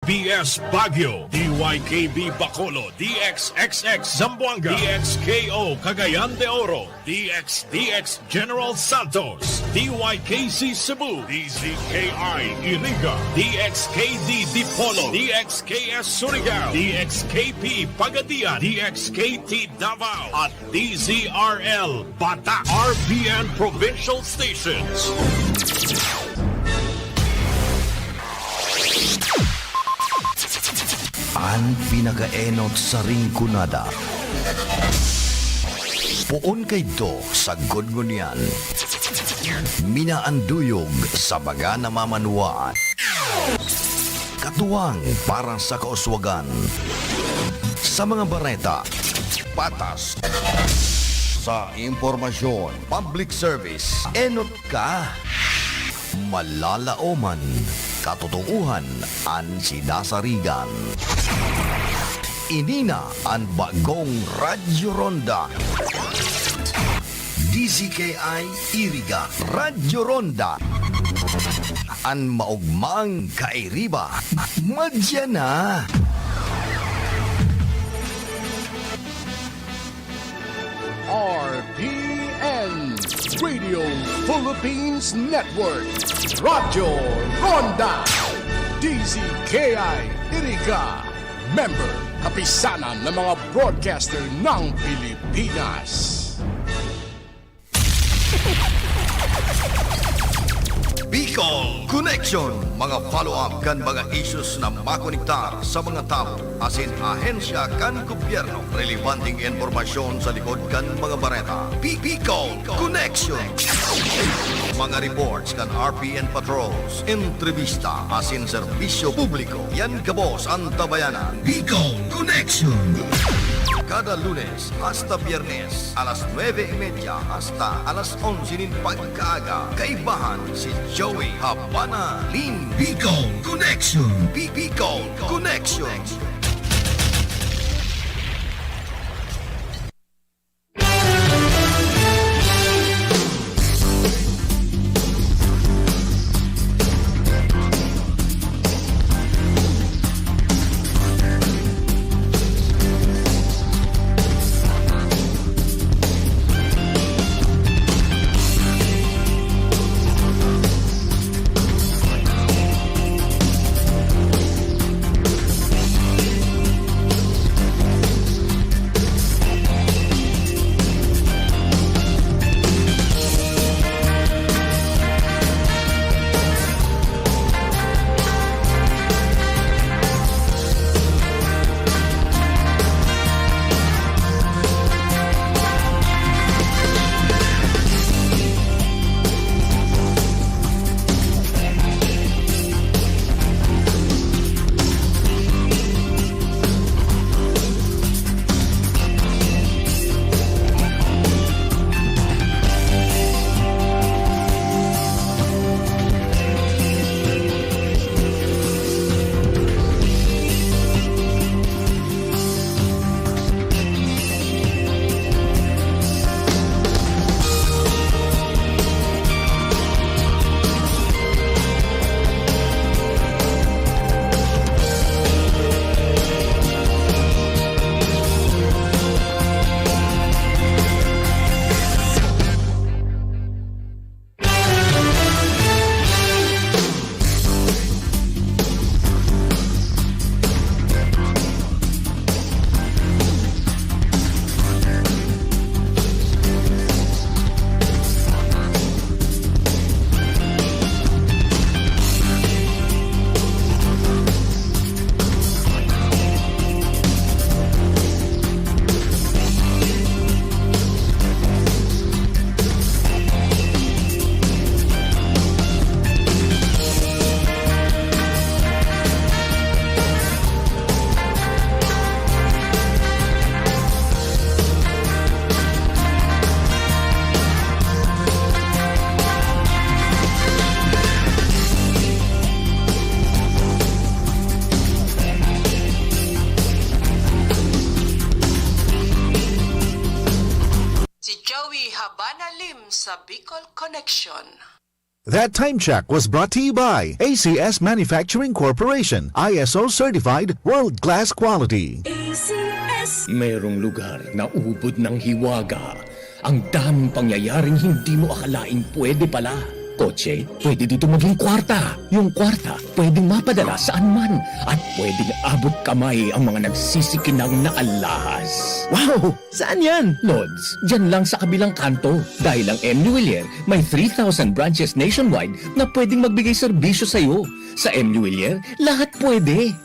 DBS Baguio, DYKB Bacolod, DXXX Zamboanga, DXKO Cagayan de Oro, DXDX General Santos, DYKC Cebu, DZKI Iriga, DXKD Dipolo, DXKS Surigao, DXKP Pagadian, DXKT Davao, at DZRL Bata, RPN Provincial Stations. Ang pinakaenot sa ringkunada. Puon kay do sa gudngunyan. Minaanduyog sa baga na mamanuan. Katuwang para sa kauswagan. Sa mga bareta, patas. Sa impormasyon, public service, enot ka. Malalaoman, katotohanan ang sinasarigan. Inina ang bagong Radyo Ronda. DZKI Iriga Radyo Ronda. Ang maugmang kairiba. Madya na. RPN Radio Philippines Network Radyo Ronda DZKI Iriga Member Kapisanan ng mga broadcaster ng Pilipinas. Bicol Connection, mga follow-up kan mga issues na makonektar sa mga tao asin ahensya kan gobyerno, relevanting informasyon sa likod kan mga bareta. Bicol Connection, mga reports kan RPN patrols, entrevista asin serbisyo publiko. Yan kabos ang tabayanan. Bicol Connection. Kada Lunes hasta Biyernes, alas 9:30 hasta alas 11 ng pagkaaga. Kaibahan si Joey Habana Lim. Bicol Connection. Bicol Connection. Habana Lim sa Bicol Connection. That time check was brought to you by ACS Manufacturing Corporation, ISO certified world-class quality. Mayroong lugar na ubod ng hiwaga. Ang daming pangyayaring hindi mo akalaing pwede pala. Kotse, pwede dito maging kwarta. Yung kwarta, pwedeng mapadala saan man. At pwedeng abot kamay ang mga nagsisikinang na alahas. Wow! Saan yan? Lods, dyan lang sa kabilang kanto. Dahil ang M. Willier may 3,000 branches nationwide na pwedeng magbigay serbisyo sa'yo. Sa M. Willier, lahat pwede.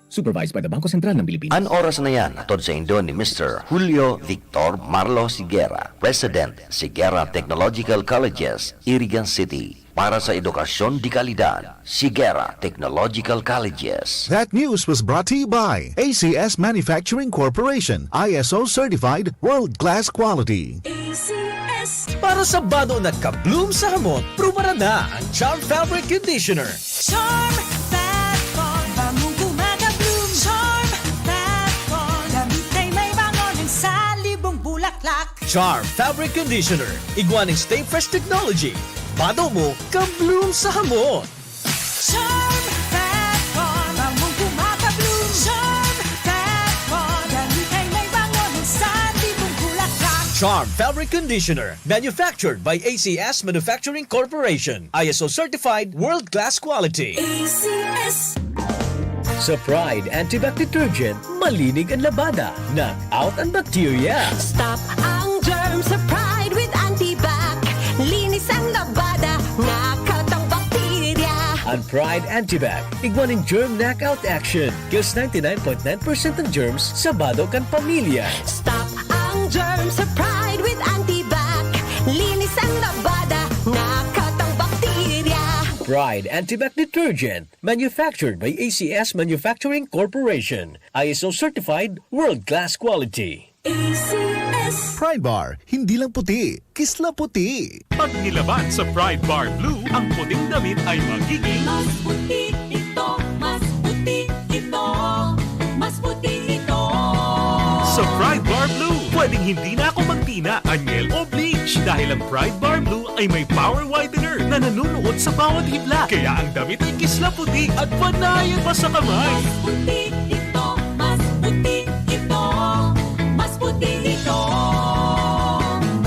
Supervised by the Bangko Sentral ng Pilipinas. An oras na yan, atod sa Indo ni Mr. Julio Victor Marlo Sigera, President, Sigera Technological Colleges, Irigan City. Para sa edukasyon di kalidad, Sigera Technological Colleges. That news was brought to you by ACS Manufacturing Corporation, ISO certified world-class quality. Para sa bado na ka-bloom sa hamot, prumara na ang Charm Fabric Conditioner. Charm Fat Bond, bamong gumagabloom. Charm Fat Bond, damit ay may bangon ng salibong bulaklak. Charm Fabric Conditioner, igwaning Stay Fresh Technology. Bado mo, ka-bloom sa hamot. Charm Fat Bond, bamong gumagabloom. Charm Fat Bond, damit ay may bangon ng salibong bulaklak. Charm Fabric Conditioner, manufactured by ACS Manufacturing Corporation, ISO certified world-class quality. ACS. Sa Pride Antibac Detergent, malinig ang labada. Knock out ang bacteria. Stop ang germs sa Pride with Antibac. Linis ang labada, knockout ang bakterya. Ang Pride Antibac, igwaning germ knockout action. Kills 99.9% ng germs sa bado kan pamilya. Stop ang germs sa Pride with Antibac. Linis ang labada, knockout ang bakterya. Pride Antibac Detergent, manufactured by ACS Manufacturing Corporation, ISO certified world-class quality. ACS. Pride Bar, hindi lang puti, kisla puti. Pag nilaban sa Pride Bar Blue, ang puting damit ay magiging Mas puti ito, mas puti ito, mas puti ito. sa Pride Bar Blue. Pwedeng hindi na ako magtina, anyel o bleach dahil ang Pride Bar Blue ay may power whitener na nanunuot sa bawat hibla. Kaya ang damit ay kisla puti at panayan pa sa kamay. Mas puti ito, mas puti ito, mas puti ito.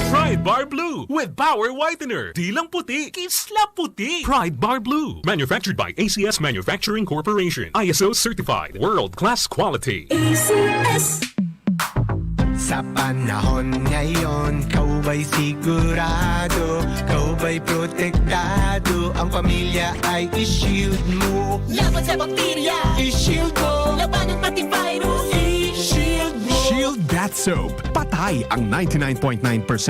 Pride Bar Blue with power whitener. Di lang puti, kisla puti. Pride Bar Blue. Manufactured by ACS Manufacturing Corporation. ISO certified. World-class quality. ACS. Sa panahon ngayon, kau ba'y sigurado? Kau ba'y protektado? Ang pamilya ay i-shield mo. Laban sa bakterya, I-shield mo. laban ng pati virus. I-shield mo. Shield Bath Soap. Patay ang 99.9%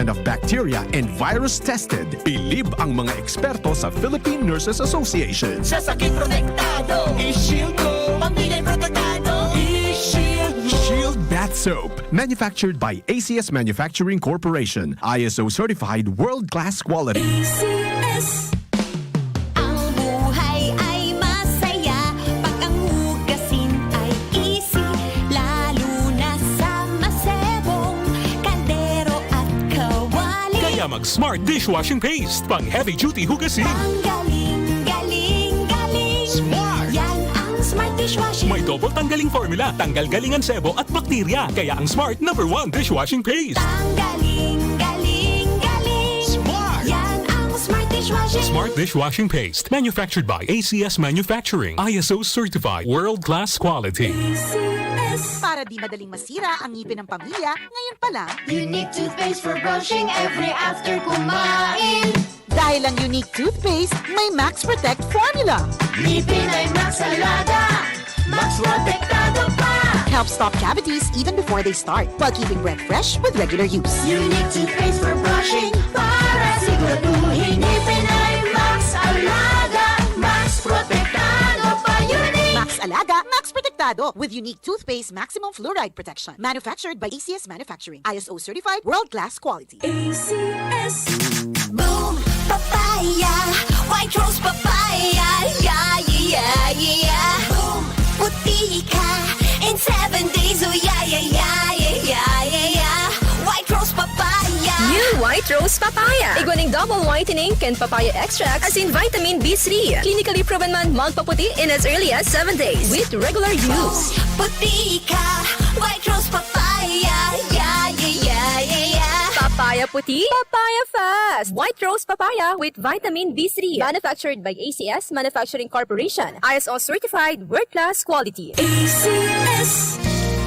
of bacteria and virus tested. Bilib ang mga eksperto sa Philippine Nurses Association. Sa sakit protektado, I-shield mo. pamilya protektado. I-shield mo. Shield Bath Soap. Manufactured by ACS Manufacturing Corporation. ISO certified world-class quality. ACS. Ang buhay ay masaya pag ang hugasin ay easy, lalo na sa masebong kaldero at kawali. Kaya mag-smart dishwashing paste. Pang heavy-duty hugasin. Ang galing, galing, galing. Smart! Yan ang smart dishwashing. May double tanggaling formula. Tanggal galingan sebo at bakterya. Kaya ang Smart #1 dishwashing paste. Ang galing, galing, galing. Smart! Yan ang smart dishwashing. Smart dishwashing paste. Manufactured by ACS Manufacturing. ISO certified. World-class quality. ACS. Para di madaling masira ang ngipin ng pamilya, ngayon pa lang, Unique toothpaste for brushing every after kumain. dahil ang unique toothpaste, may Max Protect formula. Ngipin ay Max Alaga, Max Protektado pa. Helps stop cavities even before they start, while keeping breath fresh with regular use. Unique toothpaste for brushing para siguraduhin ngipin ay Max Alaga, Max Protektado pa. Unique. Max Alaga, Max Protectado with unique toothpaste maximum fluoride protection. Manufactured by ACS Manufacturing. ISO certified world-class quality. ACS. Boom, papaya, white rose papaya, yeah, yeah, yeah. Boom, puti ka in 7 days, oh yeah, yeah, yeah, yeah, yeah, yeah, yeah. White rose papaya. New White Rose Papaya. Iguaning double whitening and papaya extract as in vitamin B3. Clinically proven man magpaputi in as early as 7 days with regular use. Puti ka, White Rose Papaya. Yeah, yeah, yeah, yeah, yeah. Papaya puti, papaya fast. White Rose Papaya with vitamin B3. Manufactured by ACS Manufacturing Corporation. ISO certified world-class quality. ACS.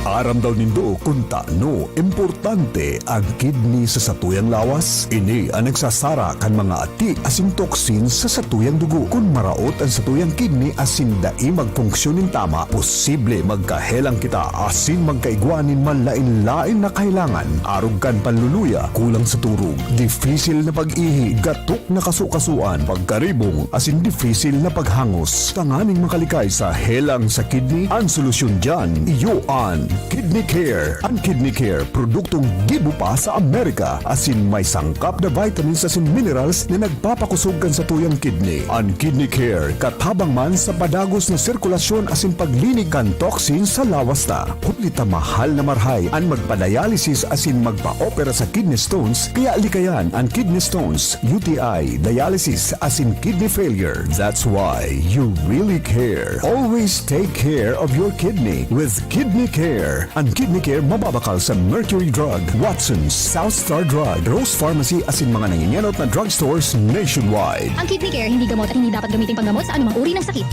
Aram daw nindo kung taano importante ang kidney sa satuyang lawas. Ini ang nagsasara kan mga ati asin toksin sa satuyang dugo. Kung maraot ang satuyang kidney asin dai magfunksyonin tama, posible magkahelang kita asin magkaigwanin man lain-lain na kailangan. Arog kan panluluya, kulang sa turog, difisil na pag-ihi, gatok na kasukasuan, pagkaribong asin difisil na paghangos. Tanganing makalikay sa helang sa kidney, ang solusyon dyan, iyoan Kidney Care. Ang Kidney Care, produktong gibo pa sa Amerika. Asin may sangkap na vitamins asin minerals na nagpapakusog kan sa tuyang kidney. Ang Kidney Care, katabang man sa padagos na sirkulasyon asin paglinig kan toxin sa lawas ta. Kutlita mahal na marhay ang magpa-dialysis asin magpa-opera sa kidney stones, kaya likayan ang kidney stones, UTI, dialysis asin kidney failure. That's why you really care. Always take care of your kidney with Kidney Care. Ang Kidney Care mababakal sa Mercury Drug, Watson's, South Star Drug, Rose Pharmacy asin mga nanginyanot na drugstores nationwide. Ang Kidney Care hindi gamot at hindi dapat gamitin panggamot sa anumang uri ng sakit.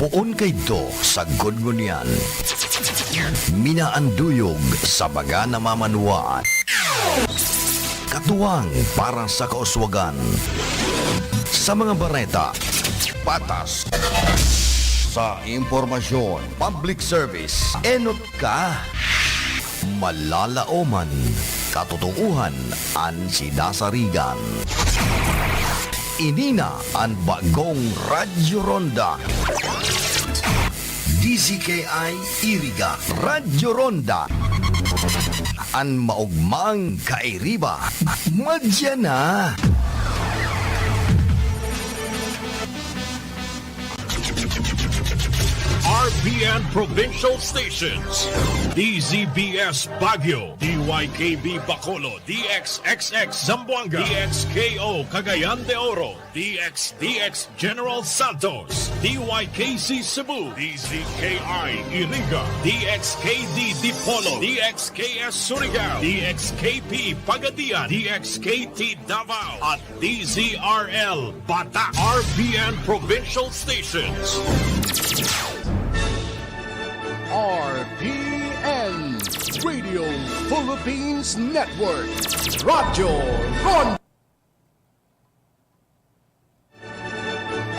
Puon kay do sa gudgunyan. Minaanduyog sa mga namamanwaan. Katuwang para sa kauswagan. Sa mga bareta, patas. Sa impormasyon, public service, enot ka. Malalaoman, katotohuan, an sinasarigan. Inina ang bagong Radyo Ronda. DZKI Iriga Radyo Ronda. An maugmang kairiba. Madya na. RPN Provincial Stations, DZBS Baguio, DYKB Bacolod, DXXX Zamboanga, DXKO Cagayan de Oro, DXDX General Santos, DYKC Cebu, DZKI Iriga, DXKD Dipolo, DXKS Surigao, DXKP Pagadian, DXKT Davao, at DZRL Bata. RPN Provincial Stations. RPN Radio Philippines Network. Radyo Ron.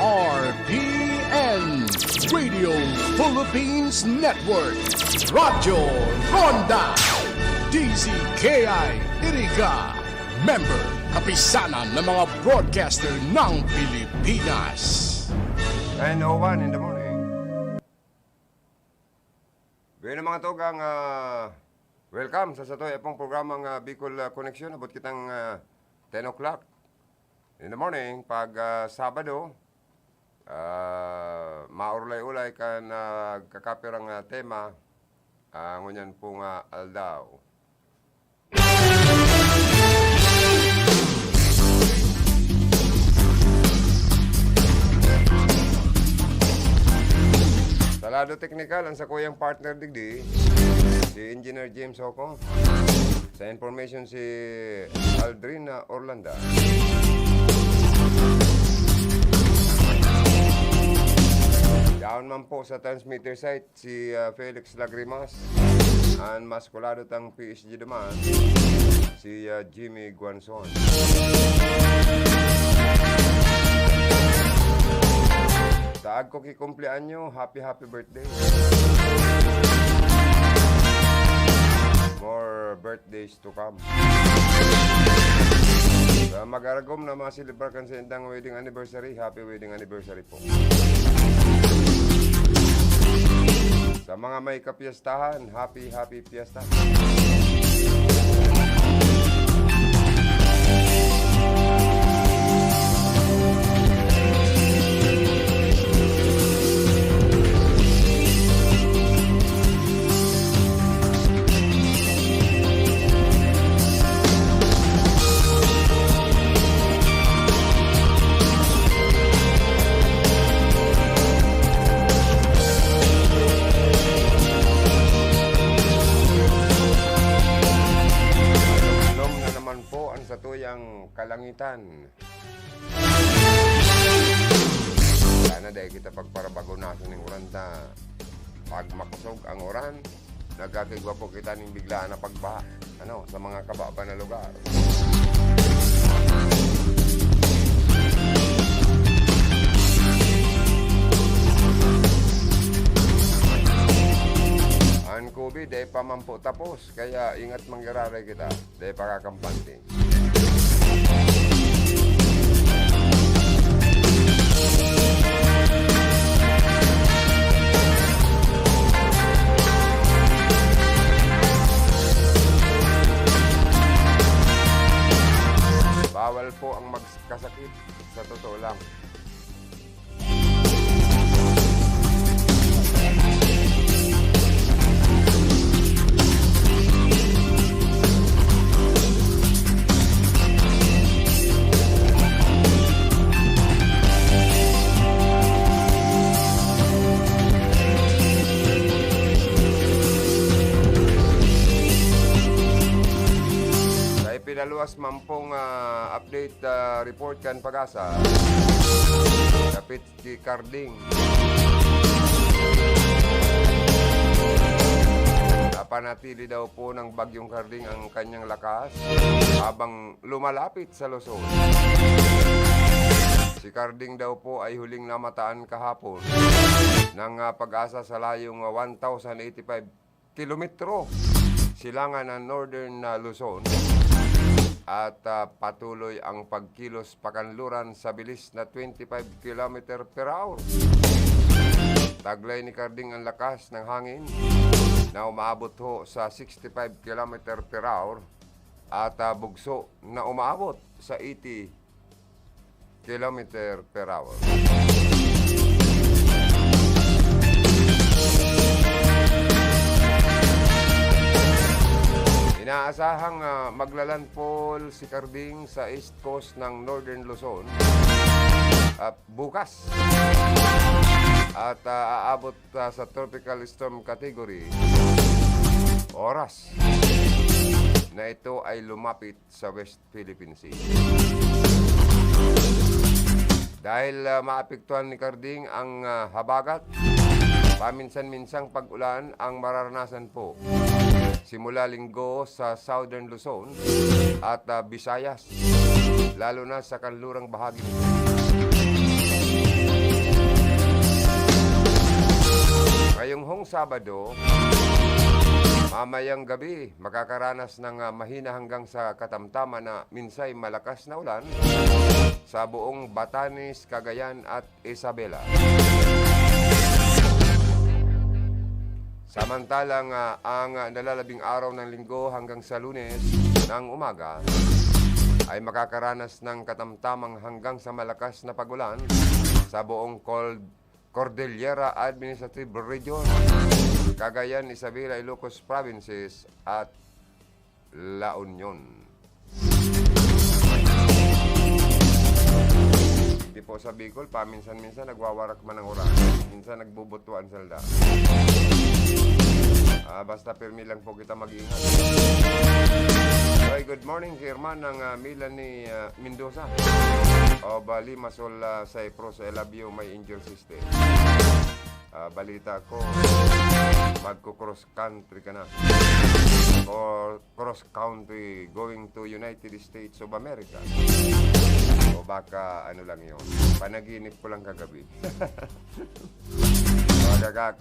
RPN Radio Philippines Network. Radyo Ronda. DZKI Iriga. Member, kapisanan ng mga broadcaster ng Pilipinas. 9:01 in the morning. Gaya ng mga togang welcome sa satoy pong programang Bicol Connection. Abot kitang 10 o'clock in the morning. Pag Sabado, maurulay-ulay ka kakapirang tema ngunyan pong aldaw. Salado Technical ang sa kuyang partner digdi, si Engineer James Hoko. Sa information si Aldrin Orlanda. Down man po sa transmitter site si Felix Lagrimas. Ang maskulado tang PSG naman si Jimmy Guanzon. Taag ko kikumpleanyo, happy birthday. More birthdays to come. Sa mag-aragom na masilibrakan sa indang wedding anniversary, happy wedding anniversary po. Sa mga may kapiyastahan, happy piyesta. Kalangitan. Sana dahil kita pagparabago natin ng uranta. Pag makusog ang uran, nagkakigwa po kita ng biglaan na pagbaha sa mga kababa na lugar. Ang COVID ay pamampo tapos, kaya ingat mangyarari kita dahil pakakampante. Bawal po ang magkasakit, sa totoo lang. Pinaluas man pong update report kan Pag-asa. Kapit si Carding. Napanatili daw po ng Bagyong Karding ang kanyang lakas habang lumalapit sa Luzon. Si Karding daw po ay huling namataan kahapon ng pag-asa sa layong 1,085 kilometro silangan ng Northern Luzon. At patuloy ang pagkilos pakanluran sa bilis na 25 km per hour. Taglay ni Karding ang lakas ng hangin na umaabot ho sa 65 km per hour at bugso na umaabot sa 80 km per hour. Inaasahang maglalandfall si Karding sa east coast ng Northern Luzon bukas at aabot sa tropical storm category oras na ito ay lumapit sa West Philippine Sea. Dahil maapektuhan ni Karding ang habagat, paminsan-minsang pag-ulan ang mararanasan po simula Linggo sa Southern Luzon at Visayas, lalo na sa kanlurang bahagi. Ngayong hong Sabado, mamayang gabi, makakaranas ng mahina hanggang sa katamtaman na minsay malakas na ulan sa buong Batanes, Cagayan at Isabela. Samantalang ang nalalabing araw ng Linggo hanggang sa Lunes ng umaga ay makakaranas ng katamtamang hanggang sa malakas na pagulan sa buong Cordillera Administrative Region, Cagayan, Isabela, Ilocos Provinces at La Union. Hindi po sa Bicol, paminsan-minsan nagwawarak man ang ulan, minsan nagbubutuan salda. Basta pirmi lang po kita mag-iingat. Okay, good morning kay Herman ng Melanie Mendoza of Limassol, Cyprus. I love you, my angel sister. Balita ko, magko-cross country ka na. Or cross country going to United States of America. O baka ano lang yun, panaginip ko lang kagabi.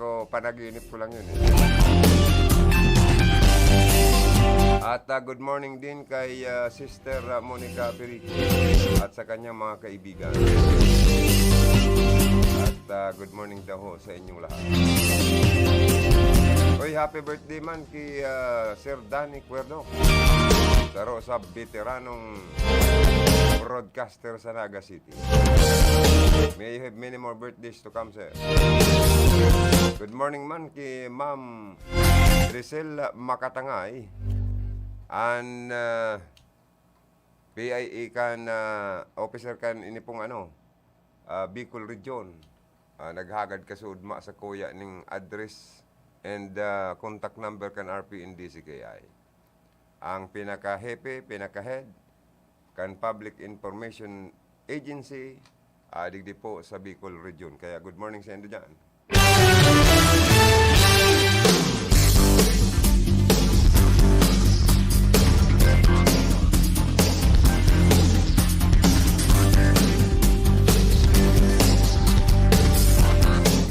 Ko, panaginip ko lang yun eh. At good morning din kay Sister Monica Perico at sa kanyang mga kaibigan. At good morning daw ho sa inyong lahat. Oy, happy birthday man kay Sir Danny Cuerdo. Laro sa veteranong broadcaster sa Naga City. May you have many more birthdays to come, sir. Good morning man kay Ma'am Rizal Makatangay and PIA kan officer kan ini pong Bicol Region. Naghagad ka sudma sa kuya ning address and contact number kan RPNDCKI. Ang pinaka-hepe, pinaka-head kan Public Information Agency digdi po sa Bicol Region. Kaya good morning sa inyo dyan.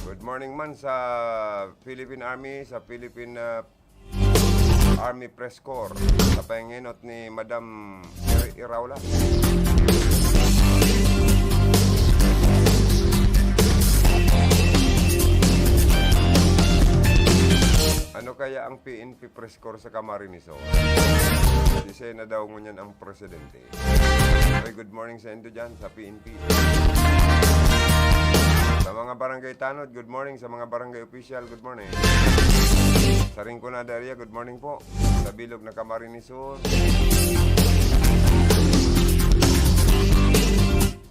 Good morning man sa Philippine Army, sa Philippine Army Press Corps, sa pahinginot ni Madam Iraula. Ano kaya ang PNP Press Corps sa Camarines? Disay na daw ngunyan ang presidente. Okay, good morning sa inyo dyan sa PNP. Sa mga barangay tanod, good morning. Sa mga barangay official, good morning. Sa Rincon area, good morning po. Sa Bilog na Camarines Sur.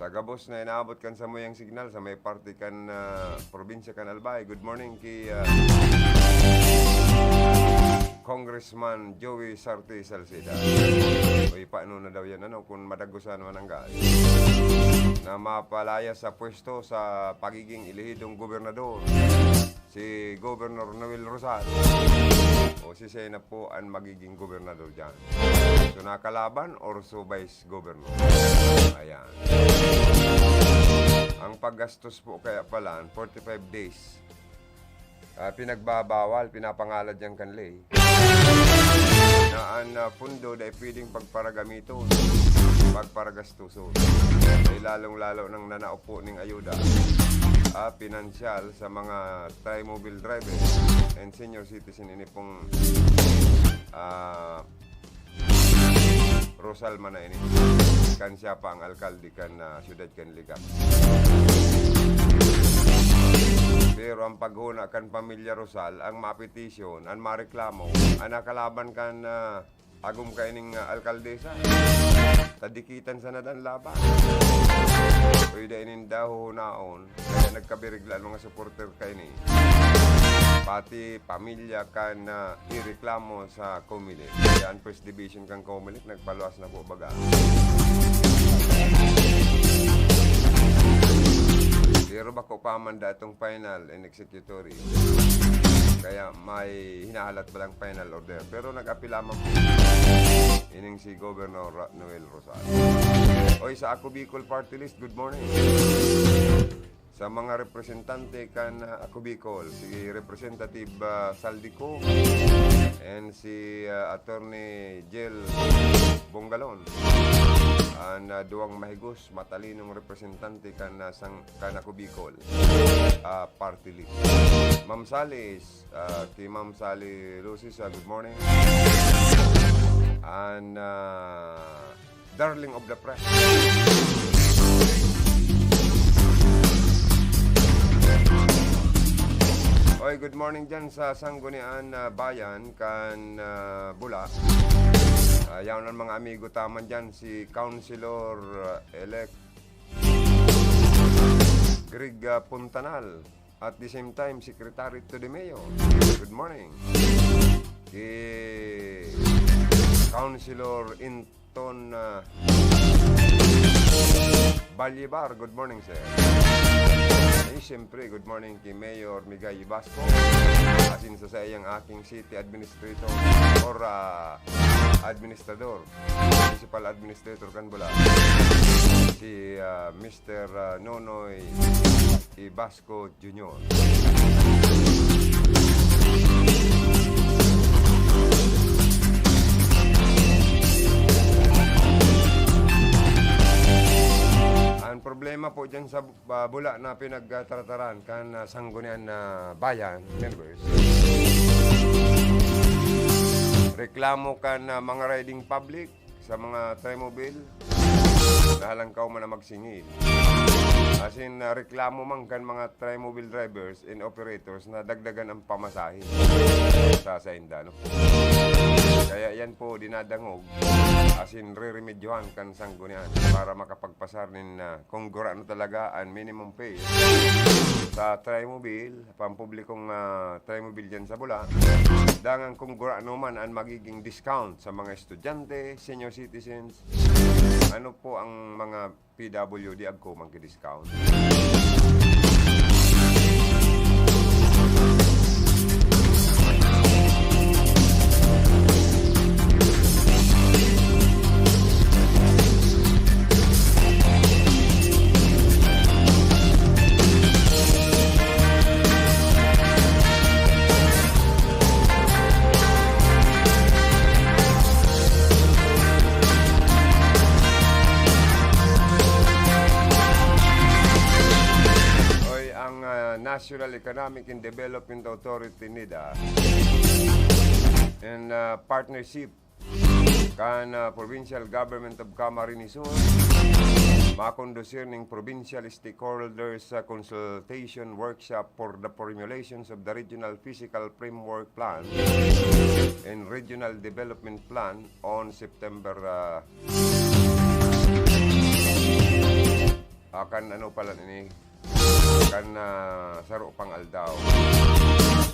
Sa Gabos na inaabot kan sa Muyang Signal, sa may party kan probinsya kan Albay, good morning kay Congressman Joey Sarte Salceda. Uy, paano na daw yan, kung madagusan man ang gas. Na mapalaya sa pwesto sa pagiging ilihidong gobernador, si Governor Noel Rosal. O si Sena po ang magiging gobernador dyan. So nakalaban or so vice governor. Ayan. Ang paggastos po kaya pala, 45 days. Pinagbabawal, pinapangalad yung kanlay. Na ang pundo dahil pwedeng pagparagamito, pagparagastuso. Ay lalong-lalo ng nanaupo ng ayuda. Pinansyal sa mga tri-mobile drivers and senior citizen ini pong Rosal man na ini. Kan siya pa ang alkalde kan siyudad kan Ligat. Pero ang paghuna kan pamilya Rosal, ang mapetisyon, ang mareklamo, ang nakalaban kan agum kaining alkaldesa. Tadikitan sa nadan laban. Pwede inindaho naon, kaya nagkabirigla mga supporter kaini. Pati pamilya kan ireklamo sa Comelec. Kaya ang first division kan Comelec, nagpaluas na po baga. Pero bako pamanda itong final and executory. Kaya may hinahalat ba lang final order. Pero nag-apila man po ining si Governor Noel Rosal. Oy, sa Ako Bicol Party List, good morning. Sa mga representante kan Ako Bicol, si Representative Saldico and si Attorney Jel Bongalon. Duwang mahigos, matalinong representante kan Ako Bicol Party List. Ma'am Salis, kay Ma'am Sally Lucis, good morning. And Darling of the Press. Oy, good morning dyan sa Sanggunian Bayan kan Bula. Yan ang mga amigo taman dyan, si Councilor-elect Greg Puntanal. At the same time, Secretary to the Mayor. Good morning. Councilor Inton Balyebar, good morning, sir. Siyempre, good morning kay Mayor Migay Basco. Asin sa sayang aking city administrator or administrador, municipal administrator kan Bula, si Mr. Nonoy Basco Jr. Ang problema po dyan sa Bula na pinagtatrataran kan Sanggunian Bayan members, reklamo kan mga riding public sa mga tri-mobile nahalangkaw man na magsingil. As in, reklamo man kan mga tri-mobile drivers and operators na dagdagan ang pamasahe sa Indano. Kaya yan po dinadangog, as in re-remedyohan kan Sanggunian para makapagpasar nin kung gura na talaga ang minimum pay sa tri-mobile, pampublikong tri-mobile dyan sa Bula. Dangan kung gura naman ang magiging discount sa mga estudyante, senior citizens, ano po ang mga PWD agko magki-discount. National Economic and Development Authority NEDA in partnership kan Provincial Government of Camarines Sur makondusir ng Provincial Stakeholders Consultation Workshop for the formulations of the Regional Physical Framework Plan and Regional Development Plan on September kan saro pang aldaw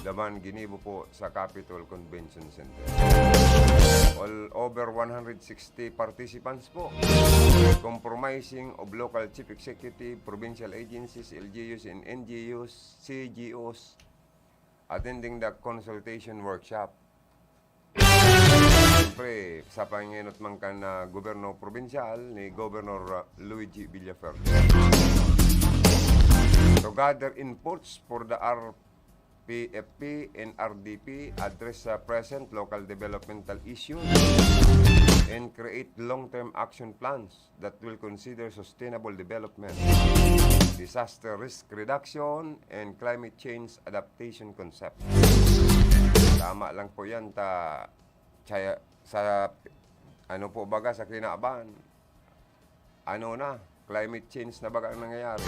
daman ginibo po sa Capitol Convention Center. All over 160 participants po, comprising of local chief executive, provincial agencies, LGUs and NGUs, CGOs, attending the consultation workshop. siyempre, sa panginot man ka na gobyerno provincial ni Governor Luigi Villaferde. To gather inputs for the RPFP and RDP, address present local developmental issues, and create long-term action plans that will consider sustainable development, disaster risk reduction, and climate change adaptation concept. Tama lang po yan sa ano po baga sa kinaaban. Ano na, climate change na baga ang nangyayari.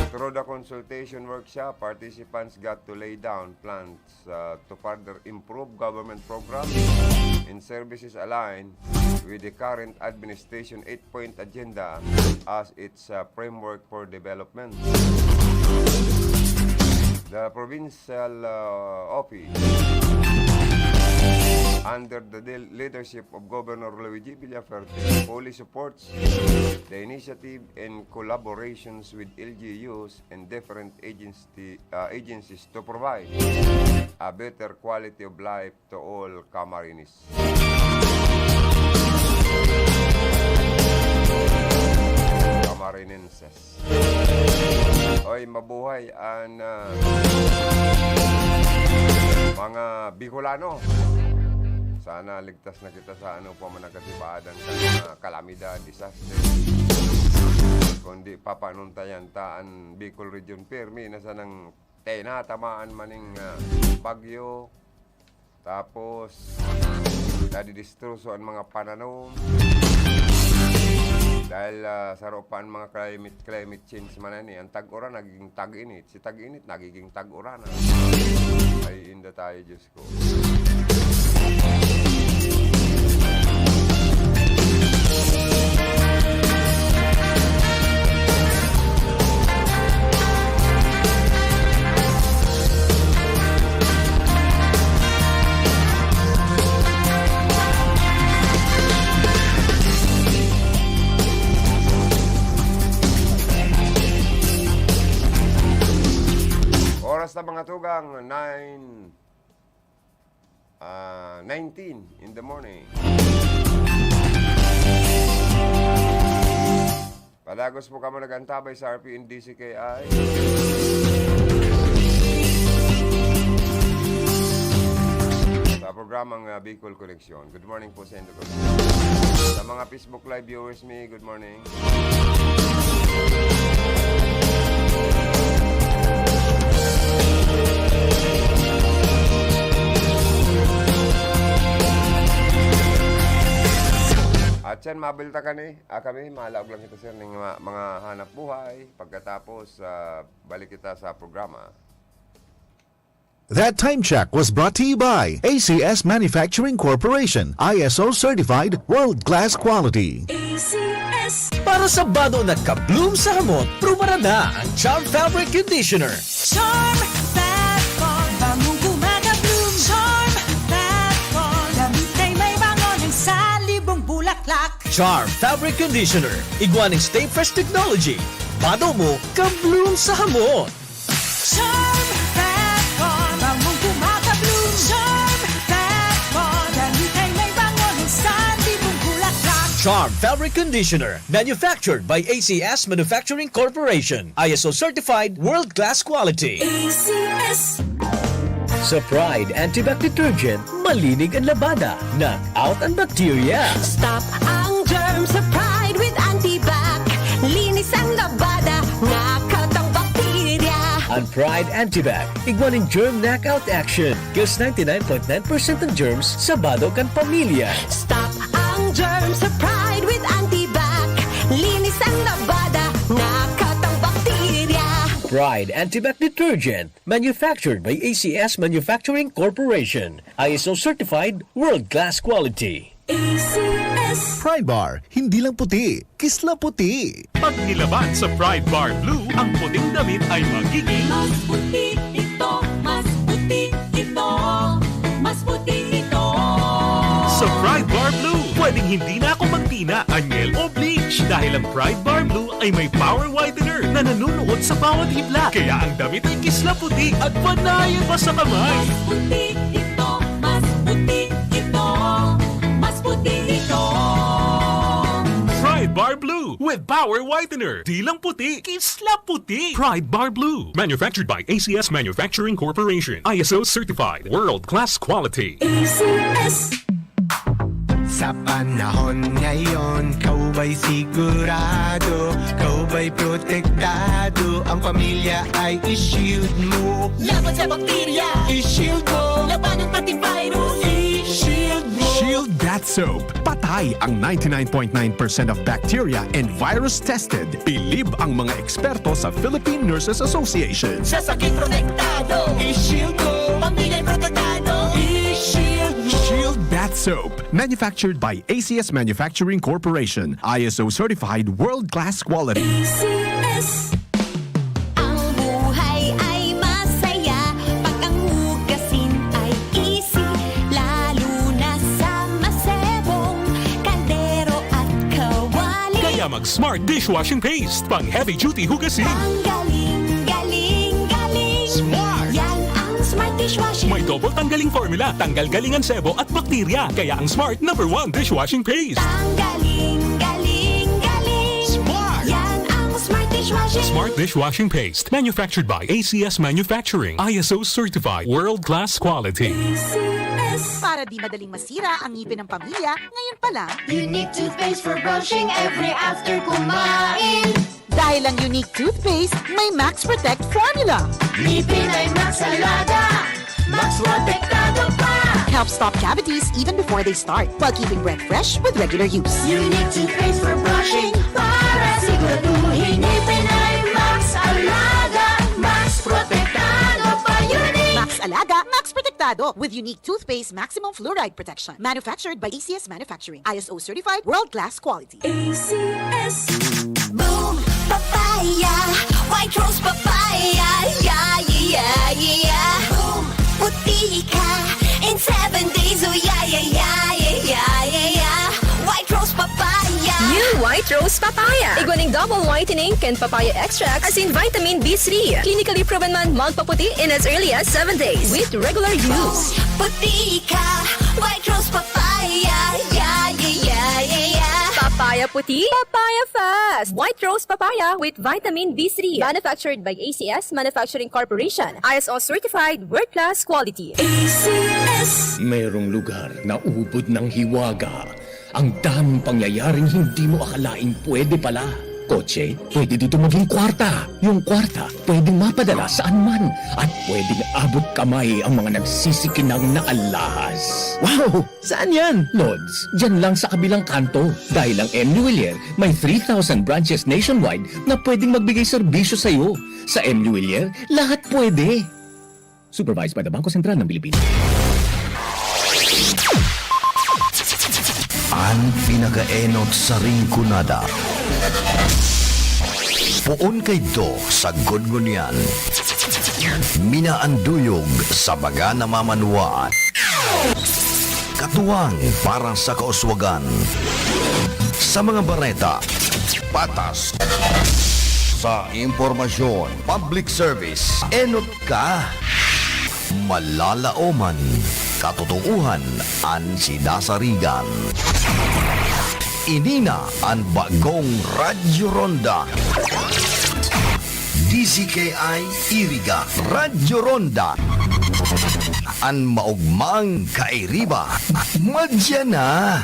Through the consultation workshop, participants got to lay down plans to further improve government programs and services aligned with the current administration 8-point agenda as its framework for development. The provincial office, under the leadership of Governor Luigi Villaferde, fully supports the initiative and collaborations with LGUs and different agencies to provide a better quality of life to all Camarines. Camarinenses. Oy, mabuhay ang mga Bicolano. Sana ligtas na kita sa ano pa man nagkatibaadan sa kalamidad, disaster. Kundi papanuntayan taan Bicol Region Permi na sanang tamaan maning bagyo. Tapos nadidistruso ang mga pananom. Dahil sa ropan mga climate change man yan, ang tag-uran nagiging tag-init. Si tag-init nagiging tag-uran. Ay inda tayo, Diyos ko. Oras na mga tugang 19 in the morning. Palagos po kamo nagantabay sa RP and DCKI. Sa programang Bicol Connection. Good morning po sa inyo. Sa mga Facebook Live viewers me, good morning. At yan, mabilta kami, malaog lang kita sir ng mga hanap buhay. Pagkatapos, balik kita sa programa. That time check was brought to you by ACS Manufacturing Corporation, ISO certified world-class quality. ACS. Para sa bado na ka-bloom sa hamot, prumara na ang Charm Fabric Conditioner. Charm Fat Bond, bangong kumaga-bloom. Charm Fat Bond, damit ay may bango ng salibong bulaklak. Charm Fabric Conditioner. Iguaning Stay Fresh Technology. Bado mo, ka-bloom sa hamot. Charm Fat Bond, bangong kumaga-bloom. Charm Fat Bond, damit ay may bango ng salibong bulaklak. Charm Fabric Conditioner. Manufactured by ACS Manufacturing Corporation. ISO certified world-class quality. ACS. Sa Pride Antibac Detergent, malinig ang labada. Knock out ang bacteria. Stop ang germs sa Pride with Antibac. Linis ang labada, knockout ang bakterya. Ang Pride Antibac, iguaning germ knockout action. Kills 99.9% ng germs sa bado kan pamilya. Stop ang germs sa Pride with Antibac. Linis ang labada, knockout ang bakterya. Pride Antibac Detergent, manufactured by ACS Manufacturing Corporation. ISO certified world-class quality. ACS. Pride Bar, hindi lang puti, kisla puti. Pag nilaban sa Pride Bar Blue, ang puting damit ay magiging Mas puti ito, mas puti ito, mas puti ito. sa Pride Bar Blue. Pwedeng hindi na ako magtina, anyel o bleach dahil ang Pride Bar Blue ay may power whitener na nanunuot sa bawat hibla. Kaya ang damit ay kisla puti at panayan pa sa kamay. Mas puti ito, puti ito, mas puti ito. Pride Bar Blue with Power Whitener. Di lang puti, kisla puti. Pride Bar Blue. Manufactured by ACS Manufacturing Corporation. ISO certified. World-class quality. ACS. Sa panahon ngayon, kau ba'y sigurado? Kau ba'y protektado? Ang pamilya ay i-shield mo. Laban sa bakterya, I-shield mo. labanan pati virus, i-shield mo. Shield That Soap. Patay ang 99.9% of bacteria and virus tested. Bilib ang mga eksperto sa Philippine Nurses Association. Sa sakit protektado, I-shield mo. pamilya'y protektado, i-shield mo. Shield That Soap. Manufactured by ACS Manufacturing Corporation. ISO certified world-class quality. ACS. Ang buhay ay masaya pag ang hugasin ay easy, lalo na sa masebong kaldero at kawali. Kaya mag-Smart Dishwashing Paste. Pang heavy-duty hugasin. Ang galing, galing, galing. Smart! Yan ang Smart Dishwashing. May double tanggaling formula. Tanggal galingan sebo at bakterya. Kaya ang Smart #1 Dishwashing Paste. Ang galing, galing, galing. Smart! Yan ang Smart Dishwashing. Smart Dishwashing Paste. Manufactured by ACS Manufacturing. ISO certified. World-class quality. ACS. Para di madaling masira ang ngipin ng pamilya, ngayon pa lang, Unique toothpaste for brushing every after kumain. dahil ang unique toothpaste, may Max Protect formula. Ngipin ay Max Alaga, Max Protektado pa. Helps stop cavities even before they start, while keeping breath fresh with regular use. Unique toothpaste for brushing, para siguraduhin ngipin ay Max Alaga, Max Protektado pa. Unique. Max Alaga, Max Protectado with unique toothpaste maximum fluoride protection. Manufactured by ACS Manufacturing. ISO certified world-class quality. ACS. Boom, papaya, white rose papaya, yeah, yeah, yeah. Boom, puti ka in 7 days, oh yeah, yeah, yeah, yeah, yeah, yeah. White rose papaya. New White Rose Papaya. Iguaning double whitening and papaya extract as in vitamin B3. Clinically proven man magpaputi in as early as 7 days with regular use. Puti ka, white rose papaya, yeah, yeah, yeah, yeah, yeah. Papaya puti, papaya fast. White Rose Papaya with vitamin B3. Manufactured by ACS Manufacturing Corporation. ISO certified world-class quality. ACS. Mayroong lugar na ubod ng hiwaga. Ang daming pangyayaring hindi mo akalaing pwede pala. Kotse, pwede dito maging kwarta. Yung kwarta, pwedeng mapadala saan man. At pwedeng abot kamay ang mga nagsisikinang na alahas. Wow! Saan yan? Lods, dyan lang sa kabilang kanto. Dahil ang M. Luwilier may 3,000 branches nationwide na pwedeng magbigay serbisyo sa'yo. Sa M. Luwilier, lahat pwede. Supervised by the Bangko Sentral ng Pilipinas. Ang pinakaenot sa ringkunada. Puon kay do sa gudgunyan. Minaanduyog sa baga namamanwaan. Katuwang para sa kauswagan. Sa mga bareta, patas. Sa impormasyon, public service, enot ka. Malalaoman, katotohuan, ang sinasarigan. Inina ang bagong Radyo Ronda. DCKI Iriga Radyo Ronda. Ang maugmang kairiba. Madya na.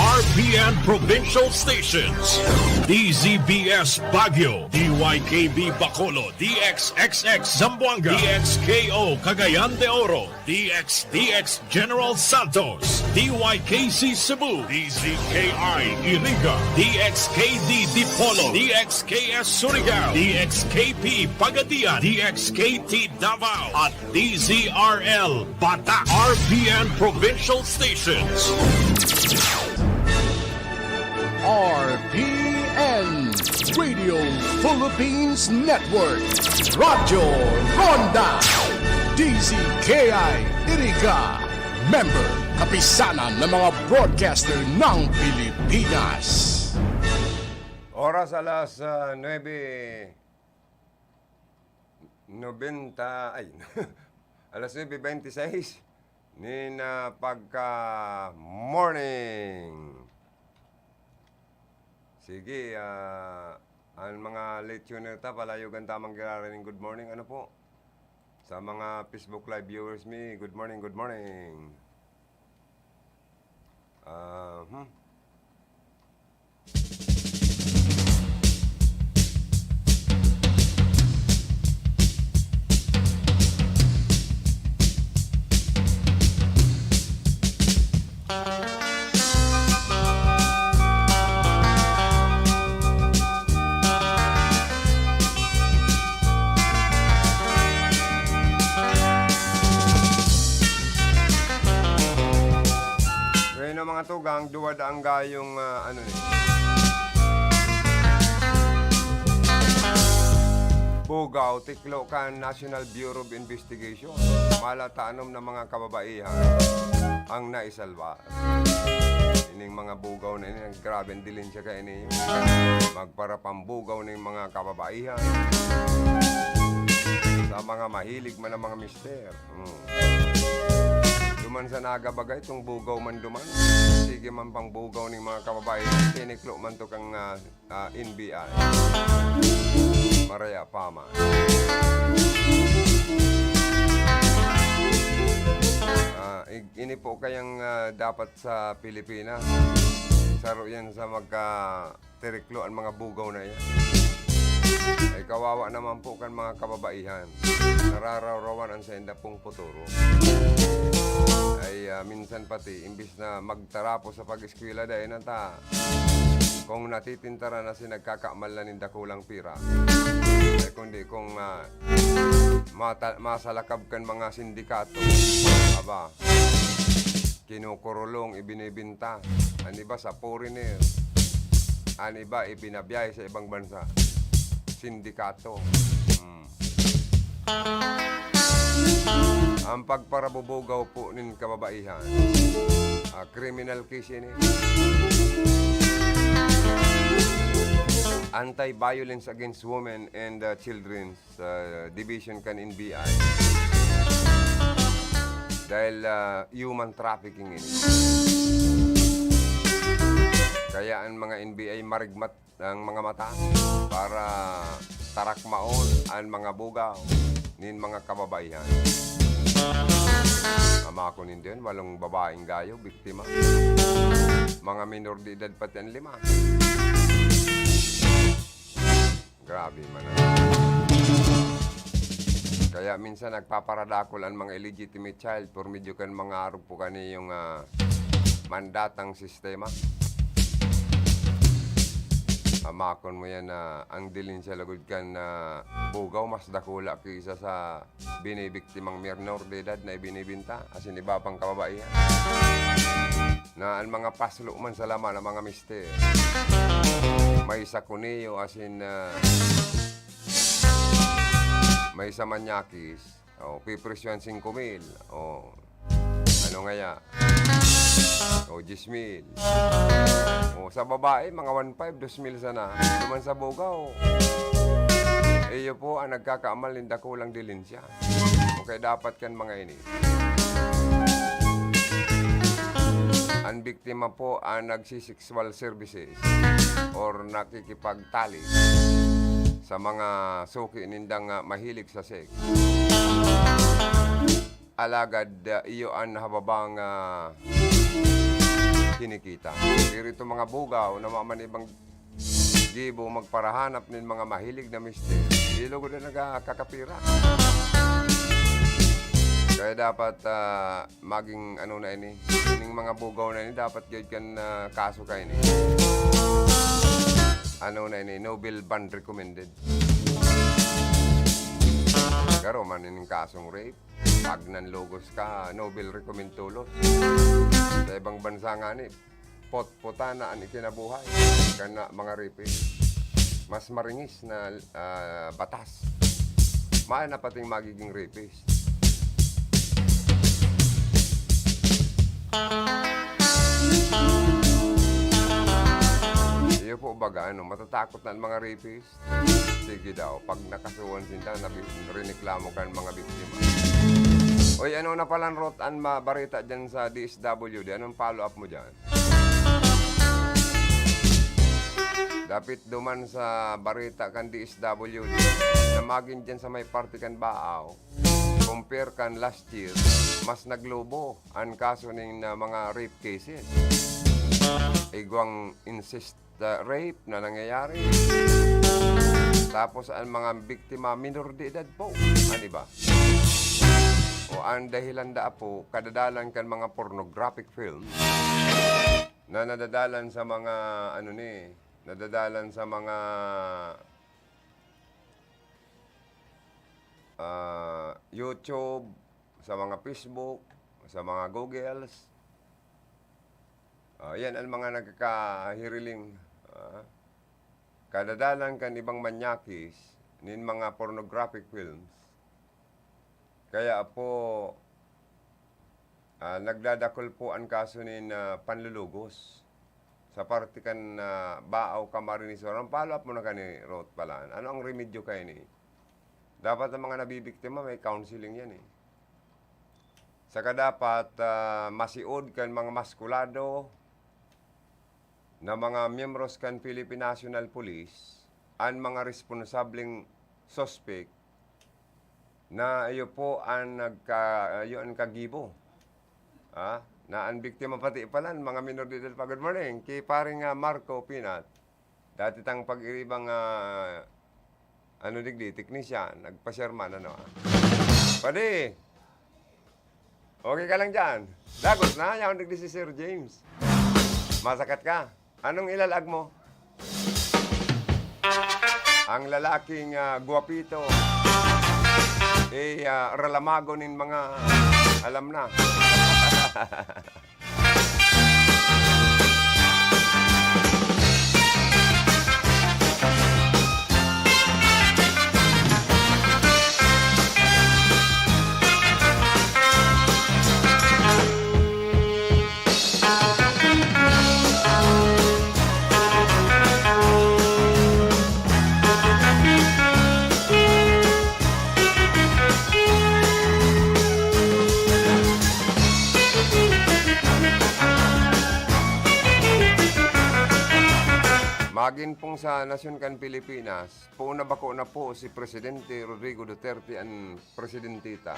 RPN Provincial Stations. DZBS Baguio, DYKB Bacolod, DXXX Zamboanga, DXKO Cagayan de Oro, DXDX General Santos, DYKC Cebu, DZKI Iriga, DXKD Dipolo, DXKS Surigao, DXKP Pagadian, DXKT Davao, at DZRL Bata. RPN Provincial Stations. RPN Radio Philippines Network Radyo Ronda DZKI Iriga Member Kapisanan ng mga broadcaster ng Pilipinas. Oras alas 9:30 90, ay, alas 9:26 nina pagka morning. Sige, ang mga late tuner ta, palayugan tamang giraraning good morning. Ano po? Sa mga Facebook Live viewers me, good morning, good morning. Ngayon ang mga tugang, duwad ang gayong ano ni. Bugaw, Tiklokan National Bureau of Investigation. Malatanom ng mga kababaihan ang naisalba. Ining mga bugaw na ini, grabe dilin siya kayo ninyo. Magparapambugaw ng mga kababaihan. Sa mga mahilig man ang mga mister. Duman sa nagabagay, itong bugaw man duman. Sige man pang bugaw ng mga kababaihan. Tiniklo man to kang NBI. Maraya Pama. Ini po kayang dapat sa Pilipinas. Saro yan sa magka-tiriklo ang mga bugaw na yan. Ay kawawa naman po kan mga kababaihan. Nararawan ang senda pong futuro. Ay minsan pati, imbis na magtarapo sa pag-eskwela dahil nata, kung natitintara na si nagkakamalan ng dakulang pira, ay kundi kung masalakab kan mga sindikato, aba, kinukurulong, ibinibinta, ang iba sa foreigner, ang iba ibinabiyay sa ibang bansa, sindikato. Ang pagparabubugaw po ng kababaihan, criminal case yun. Anti-Violence Against Women and Children's Division kan NBI. Dahil human trafficking ini. Kaya ang mga NBI marigmat ang mga mata para tarakmaon ang mga bugaw nin mga kababaihan. Ama ko nindiyan, walong babaeng gayo, biktima. Mga minor de edad pati ang 5. Grabe man. Kaya minsan nagpaparadakol ang mga illegitimate child por medyo kan mga arog po kani yung mandatang sistema. Amakon mo yan na ang dilin sa lagod kan na bugaw mas dakula kaysa sa binibiktimang minor de edad na ibinibinta asin iba pang kababaihan. Na ang mga paslo man sa laman ng mga mister. May isa kuniyo asin may isa manyakis o pipresyon 5,000 o ano nga ya o 10,000 o sa babae mga 1,500 2,000 sana naman sa bugaw iyo po ang nagkakaamal ninda kulang dilin siya okay dapat kan mga ini ang biktima po ang nagsisexual services or nakikipagtali sa mga suki nindang mahilig sa sex. Alagad iyo ang hababang kinikita. Pero ito mga bugaw na maman ibang gibo magparahanap ng mga mahilig na mister. Ilo ko na nagkakapira. Kaya dapat maging ano na ini, yung mga bugaw na ini, dapat gawin kan kaso kayo ini. Ano na ini, Nobel Band recommended. Karo man yung kasong rape, pag nanlogos ka, Nobel recommend tulos. Sa ibang bansa nga ni, pot-pota na ang ikinabuhay. Kana mga rape, mas maringis na batas. Mahal na pating magiging rapist. Kayo po baga, matatakot na ang mga rapist? Sige daw, pag nakasuhan sila, rineklamo ka ng mga biktima. Oy, ano na palang rotan mabarita dyan sa DSWD? Anong follow-up mo dyan? Dapat duman sa barita kan DSWD na maging dyan sa may party kan Baaw. Compare kan last year, mas naglobo ang kaso ng mga rape cases. Igwang incest rape na nangyayari. Tapos ang mga biktima minor de edad po. Ano ba? O ang dahilan da po, kadadalan kan mga pornographic film na nadadalan sa mga nadadalan sa mga YouTube, sa mga Facebook, sa mga Googles. Yan ang mga nagkakahiriling. Kadadalan kan ibang manyakis nin mga pornographic films. Kaya po, nagdadakol po ang kaso nin panlulugos sa parte kan Baaw Camarines Sur. Ang follow-up mo na kani, Ruth pala. Ano ang remedyo kayo ni? Dapat ang mga nabibiktima may counseling yan eh. Saka dapat masiod kan mga maskulado na mga miyembros kan Philippine National Police ang mga responsableng suspect na iyo po ang kagibo. Na ang biktima pati pala, mga minor de edad pa. Good morning, kay paring Marco Pinat. Dati tang pag-iribang technician, nagpa-sherman, Pwede. Okay ka lang dyan. Dagot na, yaon digdi si Sir James. Masakat ka. Anong ilalag mo? Ang lalaking guwapito. Ralamago nin mga alam na. Magin pong sa Nasyon kan Pilipinas, puuna bako na po si Presidente Rodrigo Duterte ang presidentita.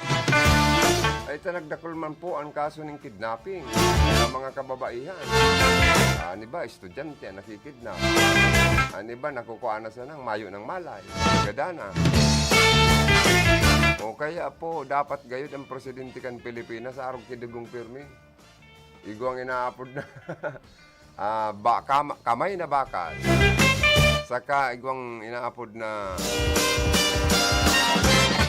Ay talagdakol man po ang kaso ng kidnapping ng mga kababaihan. Ani ba, estudyante nakikidnap. Ani ba, nakukuha na sa nang mayo ng malay. Gadana. O kaya po, dapat gayud ang presidente kan Pilipinas sa araw kidugong pirmi. Igwang inaapod na. Kamay na bakal. Saka igwang inaapod na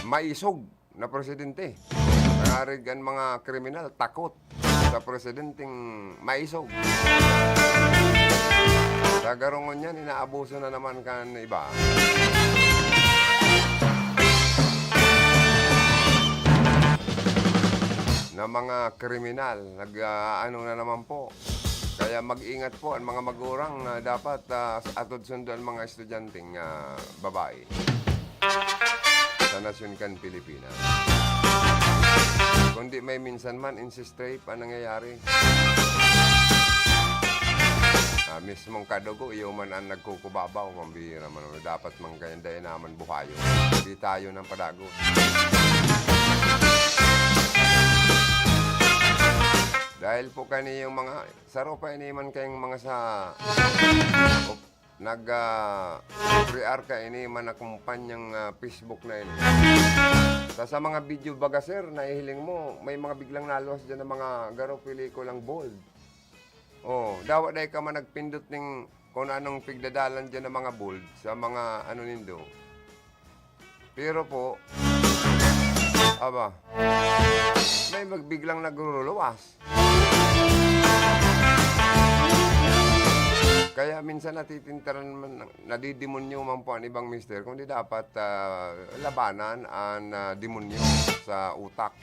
maisog na presidente. Nangarig ang mga kriminal takot sa presidenteng maisog. Sa garongon yan, inaabuso na naman kan iba. Na mga kriminal, na naman po. Kaya mag-ingat po ang mga magurang na dapat atod sundo ang mga estudyanteng babae sa Nasyon kan Pilipinas. Kundi may minsan man incest rape ang nangyayari. Mismong kadugo, iyo man ang nagkukubabaw, mambihira man. Dapat man kayandayan naman buhayo. Hindi tayo ng padago. Dahil po kaniyong mga saro pa iniman kayong mga sa nag-pre-ar ka iniman na kumpanyang Facebook na ini. Sa mga video baga sir, nahihiling mo, may mga biglang nalos dyan ng mga garo pelikulang bold. Dawa dahil ka man nagpindot ng kung anong pigdadalan dyan ng mga bold sa mga nindo. Pero po, may magbiglang nagruluwas. Kaya minsan natitintaran man, nadidemonyo man po ang ibang mister, kundi dapat labanan ang demonyo sa utak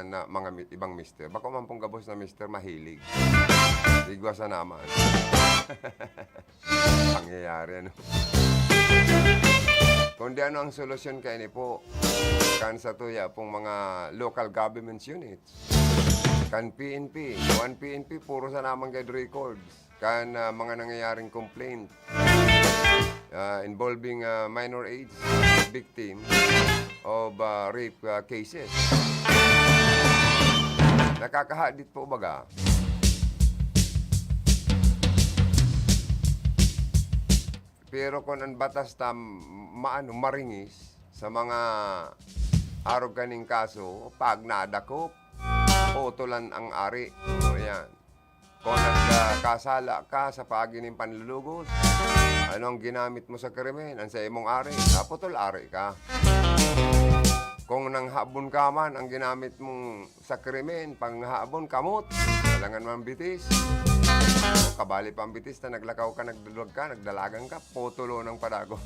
ng mga ibang mister. Bako man pong gabos na mister mahilig. Igwa sa naman. Pangyayari, ano? Kundi ano ang solusyon kaya ni po? Kan sa tuya pong mga local government units. Kan PNP. One PNP, puro sa naman guide records. Kan mga nangyayaring complaint involving minor age victim of rape cases. Nakakahadit po baga. Pero kung ang batas maringis sa mga arog kaning kaso, pag nadakop, utulan ang ari. O yan. Kung nagkasala ka sa pagining panlulugos, anong ginamit mo sa krimen? Ang sa imong ari, naputol ari ka. Kung nanghabon ka man, ang ginamit mong sa krimen, panghabon, kamot, walangan man bitis. O kabali pang bitis na naglakaw ka, nagdulog ka, nagdalagang ka, putulo ng padagon.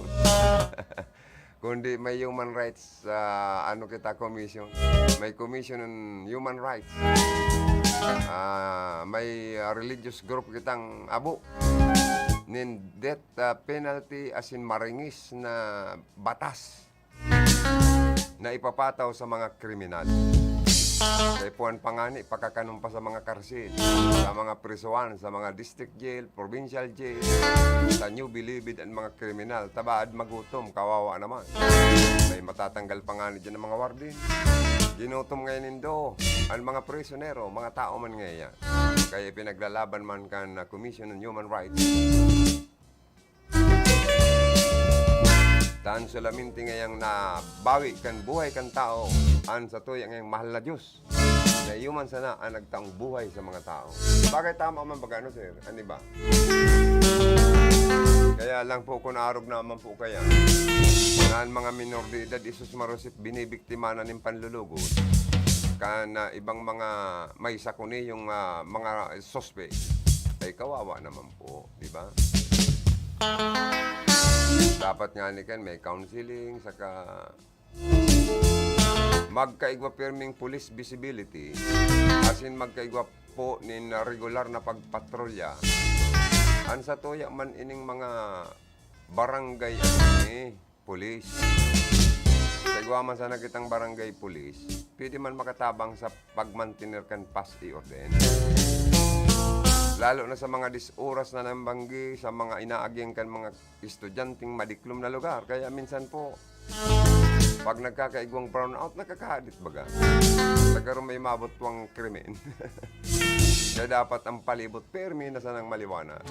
Kundi may human rights, commission. May commission on human rights. May religious group kitang abo nin death penalty as in maringis na batas na ipapataw sa mga kriminal. Kaya puan pangani, pakakanong pa sa mga karsil, sa mga prisuan, sa mga district jail, provincial jail, sa New Bilibid ang mga kriminal. Tabaad magutom, kawawa naman. May matatanggal pangani dyan ng mga wardin. Ginutom ngayon nindo ang mga prisonero, mga tao man ngayon. Kaya pinaglalaban man kan Commission on Human Rights. Tan sulaminti ngayang nabawi kan buhay kan tao an sa tuya ngayang mahal na Diyos na human sana ang nagtaong buhay sa mga tao. Bakit tama man bagano, sir? Ano ba? Kaya lang po kung arog naman po kaya na mga minor de edad isus marusip binibiktima na ng panlulugod kan ibang mga may sakuni yung mga suspect ay kawawa naman po, di ba? Dapat nga ni Ken, may counseling, saka magkaigwa perming police visibility, as in magkaigwa po nin regular na pagpatrolya. An sa tuya man ining mga barangay police. Kaigwa man sana kitang barangay police, pwede man makatabang sa pagmantiner kan pas i-orden. Lalo na sa mga disoras na nambanggi, sa mga inaaging kan mga estudyanteng madiklom na lugar. Kaya minsan po, pag nagkakaigwang brownout, nakakahadit baga. Nagkaroon may mabotwang krimen. Kaya dapat ang palibot permi na sanang maliwanag.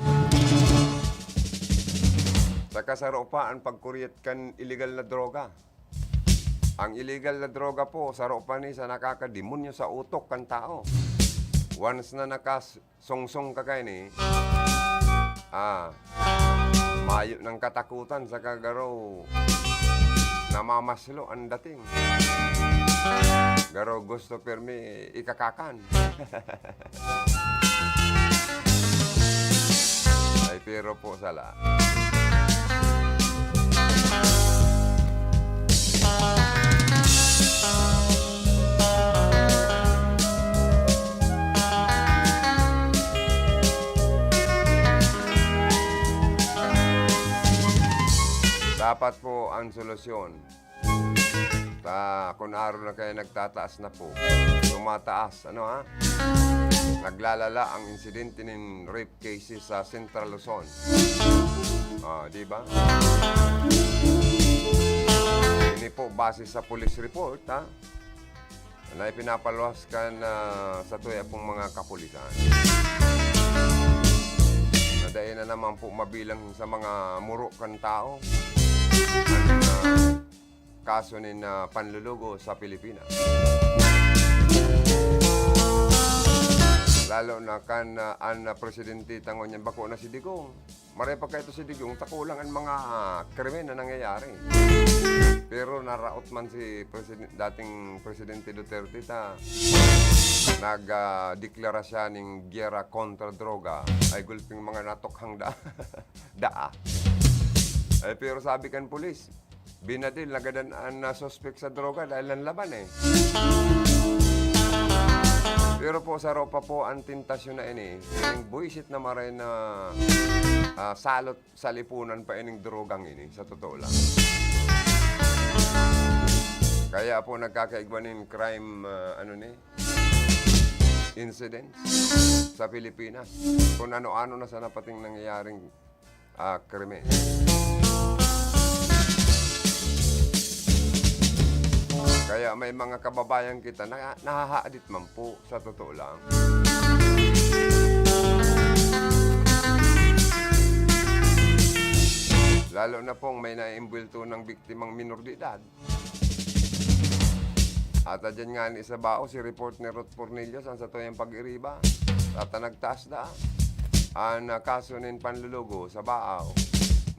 Sa kasaropaan, pagkuryat kan illegal na droga. Ang illegal na droga po, saropan ni sa nakakademonyo sa utok kan tao. Once na nakasungsong ka kayo ni, mayo ng katakutan sa kagaro, namamaslo ang dating. Garo gusto permi ikakakan. Ay pero po sala. Dapat po ang solusyon. Kung araw na kayo nagtataas na po, tumataas, naglalala ang insidente ng rape cases sa Central Luzon. Di ba? Ini po base sa police report, na ipinapaluhaskan sa tuya pong mga kapulisan. Dahil na naman po mabilang sa mga murukan tao ang kaso ng panlulugo sa Pilipinas. Lalo na kan an presidente tangon niyan bako na si Digong. Maray pa kayo si Digong, takulang ang mga krimen na nangyayari. Pero naraot man si dating Presidente Duterte nagdeklara siya ng giyera kontra droga ay gulping mga natokhang daa. Ay, pero sabi kan pulis, binadil nagadan na suspect sa droga dahil ang laban eh. Pero po sa ropa po ang tentasyon na ini, yung buisit na maray na salot sa lipunan pa ining drogang ini, sa totoo lang. Kaya po nagkakaigwanin crime, incidents sa Pilipinas. Kung ano-ano na sa napating nangyayaring krimen. Kaya may mga kababayan kita na nahahaadit man po, sa totoo lang. Lalo na pong may naimbulto ng biktimang minor de edad. At dyan nga ni sa bao, si report ni Ruth Pornillos ang sa tuyang pag-iriba. At nagtaas na ang kaso ng panlulugo sa bao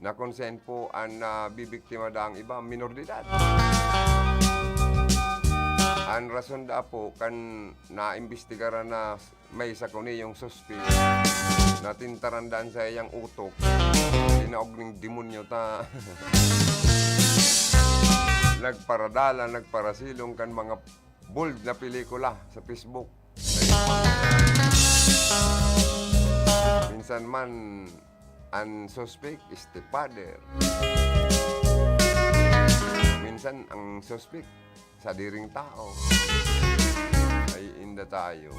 na consent po ang bibiktima daang iba minor de edad. Ang rason da po kan naimbestigara na may sakuni yung suspect na tintarandaan sa iyang utok, tinaog ng demonyo ta. Nagparadala, nagparasilong kan mga bold na pelikula sa Facebook. Minsan man ang suspect is the father. Minsan ang suspect sa diring tao. Ay inda tayo.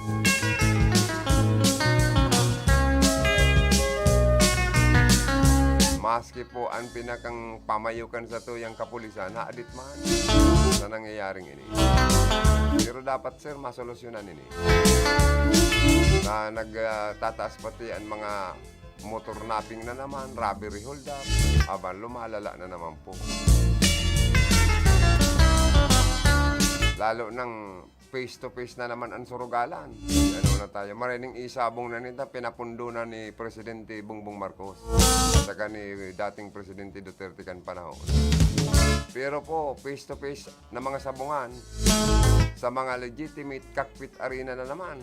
Maski po ang pinakang pamayukan sa tuyang kapulisan, haadit man sa nangyayaring ini. Pero dapat sir, masolusyonan ini. Na nagtataas pati ang mga motor napping na naman, robbery hold up, aban lumalala na naman po. Lalo ng face-to-face na naman ang surugalan. Ano na tayo, marining isabong na nito, pinapundo na ni Presidente Bongbong Marcos. Saka ni dating Presidente Duterte kan panahon. Pero po, face-to-face na mga sabungan, sa mga legitimate cockpit arena na naman.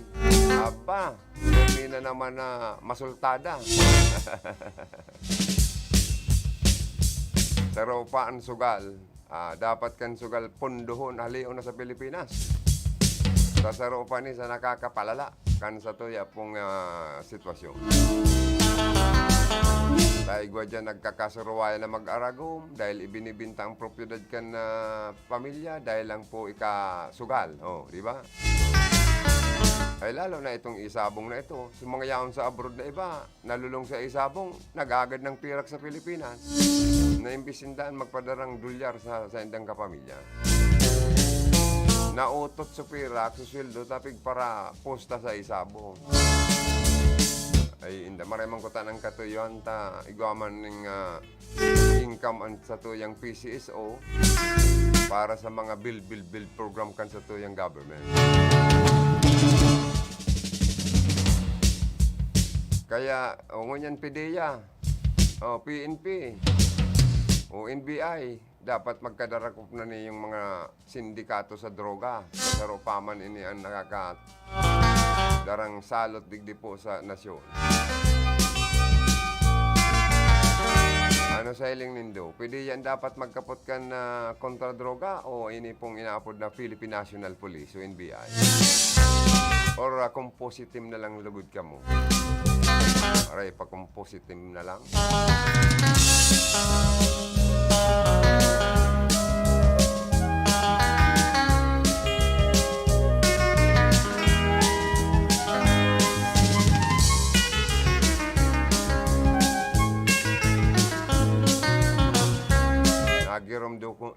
Aba, hindi na naman na masultada. Sa ropa ang sugal, dapat kan sugal punduhon halion na sa Pilipinas. Sa ropa ni sa nakakapalala kan sa tuya pong sitwasyon. Dahil gwa dyan nagkakasuruwayan na mag-aragom dahil ibinibinta ang propiedad kan pamilya dahil lang po ikasugal. Di ba? Ay lalo na itong isabong na ito. Sa mga yaon sa abroad na iba, nalulong sa isabong, nag-agad ng pirak sa Pilipinas. Na imbisindaan magpadarang dolyar sa indang kapamilya. Nautot sa pirak, susweldo, tapig para posta sa isabong. Ay inda maramang ko tanang katuyuan ta igwaman ng income sa tuyang PCSO para sa mga build program kan sa tuyang government. Kaya ngunyan PDEA, PNP, o NBI, dapat magkadarakop na ni yung mga sindikato sa droga. Sa ropaman ini ang darang salot digdi po sa nasyon. Ano sa hiling nindo? Pwede yan dapat magkapot kan kontra droga o ini pong inaapod na Philippine National Police o NBI? Or composite team na lang lugod ka mo? Aray, pa-composite team na lang.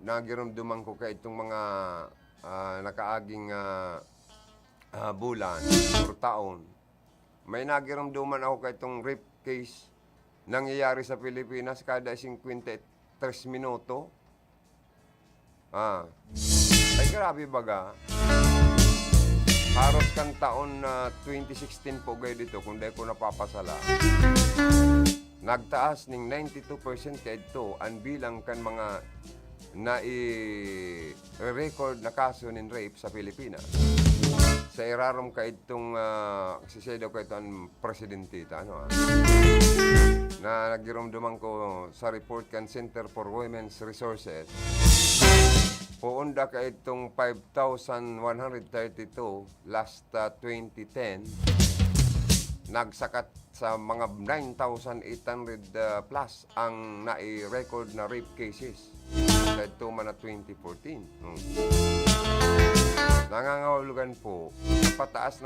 Nagiramduman ko kay itong mga nakaaging bulan o taon. May nagiramduman ako kay itong rape case nangyayari sa Pilipinas kada 53 minuto. Ay grabe baga. Haros kan taon na 2016 po gay dito, kung di ko napapasala, nagtaas ning 92% kay ito ang bilang kan mga record na kaso ng rape sa Pilipinas. Sa irarom ka itong sisidaw ka ito ang presidente na nagirumduman ko sa report kan Center for Women's Resources. Puunda ka itong 5,132 last 2010, nagsakat sa mga 9,800 plus ang nai-record na rape cases sa ito man na 2014. Nangangahulugan po, pataas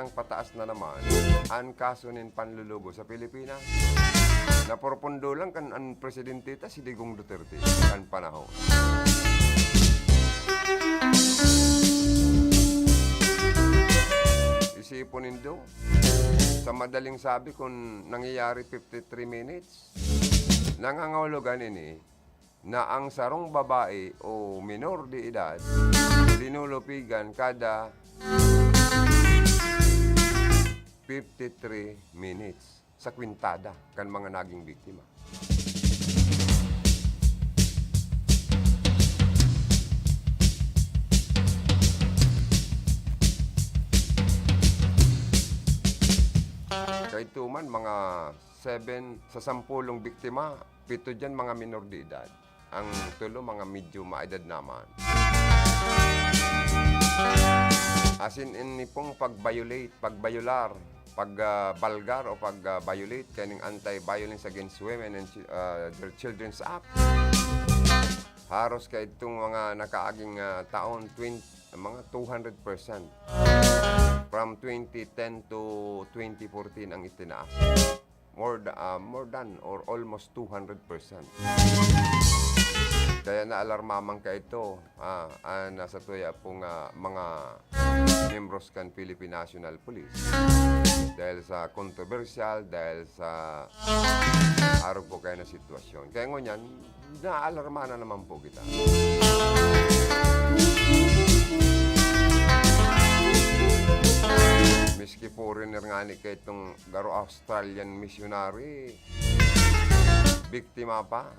na naman ang kaso ng panlulugo sa Pilipinas. Naporpundo lang kan ang presidente si Digong Duterte kan panahon. Isipon nindo, sa madaling sabi kung nangyayari 53 minutes, nangangahulugan ini na ang sarong babae o minor de edad linulupigan kada 53 minutes sa kwintada kan mga naging biktima. Kahit tuman mga 7 sa 10 biktima, 7 dyan mga minor de edad. Ang 3 mga medyo maedad naman. Asin ini pong pagbayular, pagbalgar o pagviolate kaning Anti-Violence Against Women and their Children's Act. Haros kay itong mga nakaaging taon, mga 200%. From 2010 to 2014 ang itinaas. More than or almost 200%. Kaya naalarmamang ka ito, nasa tuya pong mga membros kan Philippine National Police. Dahil sa controversial, dahil sa araw po kayo na sitwasyon. Kaya ngunyan, naalarma na naman po kita. Miski foreigner nga ni kay itong garo Australian missionary, biktima pa,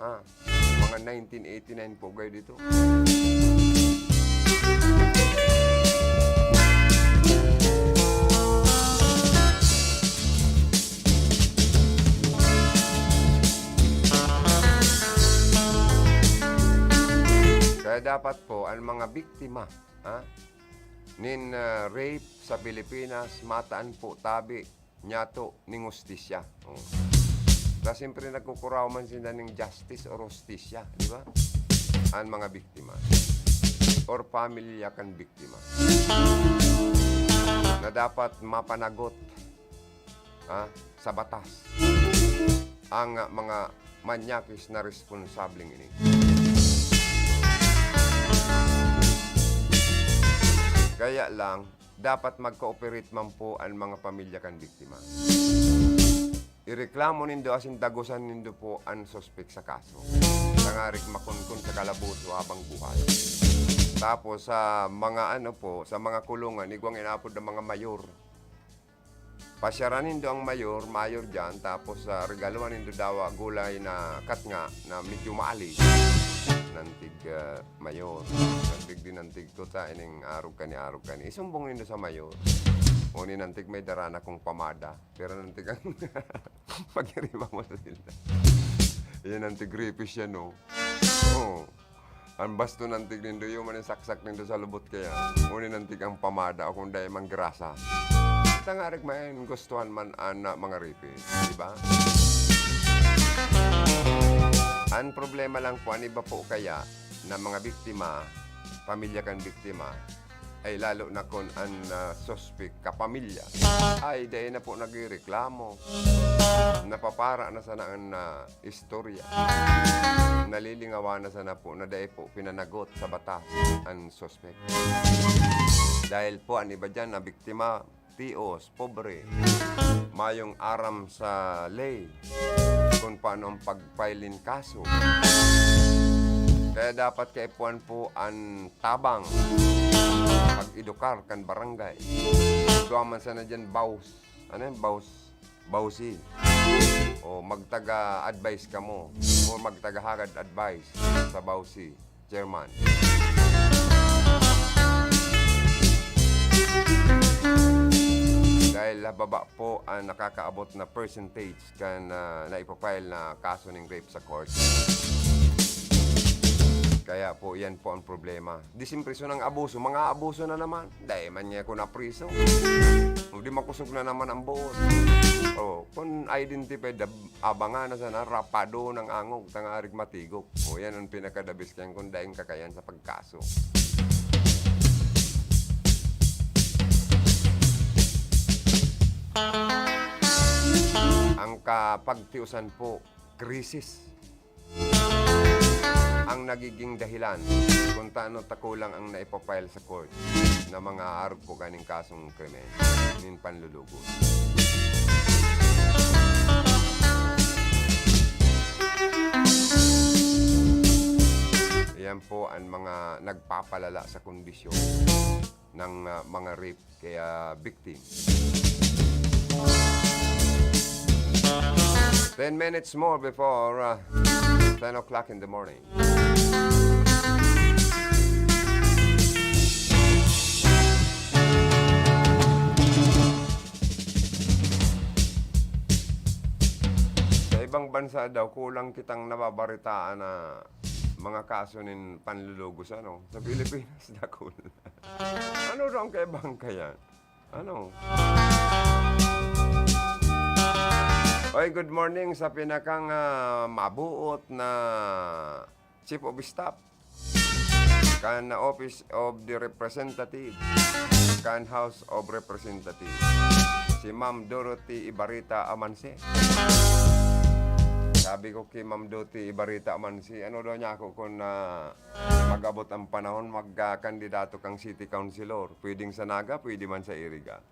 mga 1989 po kayo dito. Kaya dapat po ang mga biktima, nin rape sa Pilipinas, mataan po tabi nyato ning hustisya. Kasi siyempre nagkukuraw man sila ng justice or hustisya, di ba? Ang mga biktima. Or pamilya kan biktima. Na dapat mapanagot sa batas ang mga manyakis na responsableng ini. Kaya lang, dapat mag-cooperate man po ang mga pamilya kan biktima. Ireklamo nindo asin dagusan nindo po ang suspect sa kaso. Nangarik makunkun sa kalabuso habang buhay. Tapos sa mga sa mga kulungan, igwang inapod ng mga mayor. Pasyaran nindo ang mayor dyan, tapos regaluan nindo daw gulay na katnga na medyo maalis. Nantig mayor. Nantig din nantig to sa ining arog kani. Isumbong nindo sa mayor. Oni nantig may darana kong pamada. Pero nantig ang pag-iriba mo sa sila. Yan nantig ripis yan, no? Oo. Ang basto nantig nindo yung saksak nindo sa lubot kaya. Oni nantig ang pamada o kung dahil mang grasa. Tangarik main gustuhan man anak mga ripis. Diba? Ang problema lang po, iba po kaya na mga biktima, pamilya kan biktima, ay lalo na kung ang suspect kapamilya, ay dahil na po nagreklamo, napapara na sana ang istorya, nalilingawa na sana po na dahil po pinanagot sa batas ang suspect. Dahil po ang iba dyan na biktima, tios, pobre, mayong aram sa lay, kung paano ang pag-filin kaso. Kaya dapat kaipuan po ang tabang pag-edukar kan barangay. Duwaman sana dyan baus. Ano yung baus? Bausi. O magtaga-advise ka mo. O magtaga-hagad advice sa bausi. Chairman. Dahil baba po ang nakakaabot na percentage kan na ipapile na kaso ng rape sa court. Kaya po, yan po ang problema. Disimpreso ng abuso. Mga abuso na naman. Dahil man niya ko na priso. Hindi makusog na naman ang buot. O, kung identified, abangan na sana, rapado ng angog, tangarig matigok. O, yan ang pinakadabis kayang kung daing kakayan sa pagkaso. Ang kapagtiusan po, krisis ang nagiging dahilan kung taano takulang ang naipapile sa court na mga arog po kaning kasong krimen nin panlulugod. Yan po ang mga nagpapalala sa kondisyon ng mga rape kaya victim. 10 minutes more before 10 o'clock in the morning. Sa ibang bansa daw, kulang kitang nababaritaan na mga kaso ng panlulugos. Ano? Sa Pilipinas na kulang. Ano daw ang kaibang kaya? Ano? Oy, good morning sa pinakang mabuot na Chief of Staff kan Office of the Representative kan House of Representatives si Ma'am Dorothy Ibarita Amansi. Sabi ko kay Ma'am Dorothy Ibarita Amansi, ano daw niya ako kung mag-abot ang panahon, magkandidato kang City Councilor. Pwedeng sa Naga, pwede man sa Iriga.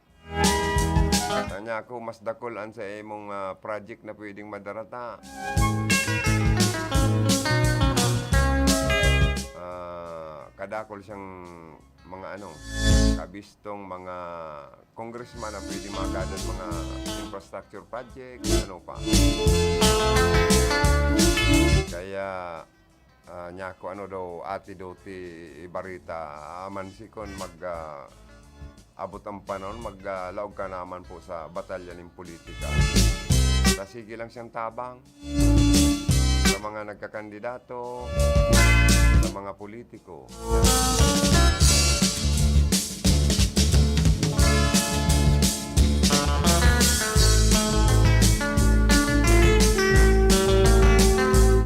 Kanya ako, mas dakulan sa imong project na pwedeng madarata. Kadakol siyang mga kabistong mga congressman na pwedeng magadan mga infrastructure project, ano pa. Kaya niya ako, daw, Ate Doti Ibarita Amansikon abot ang panahon, maglaog ka naman po sa batalya ng politika. Sige lang siyang tabang sa mga nagkakandidato, sa mga politiko.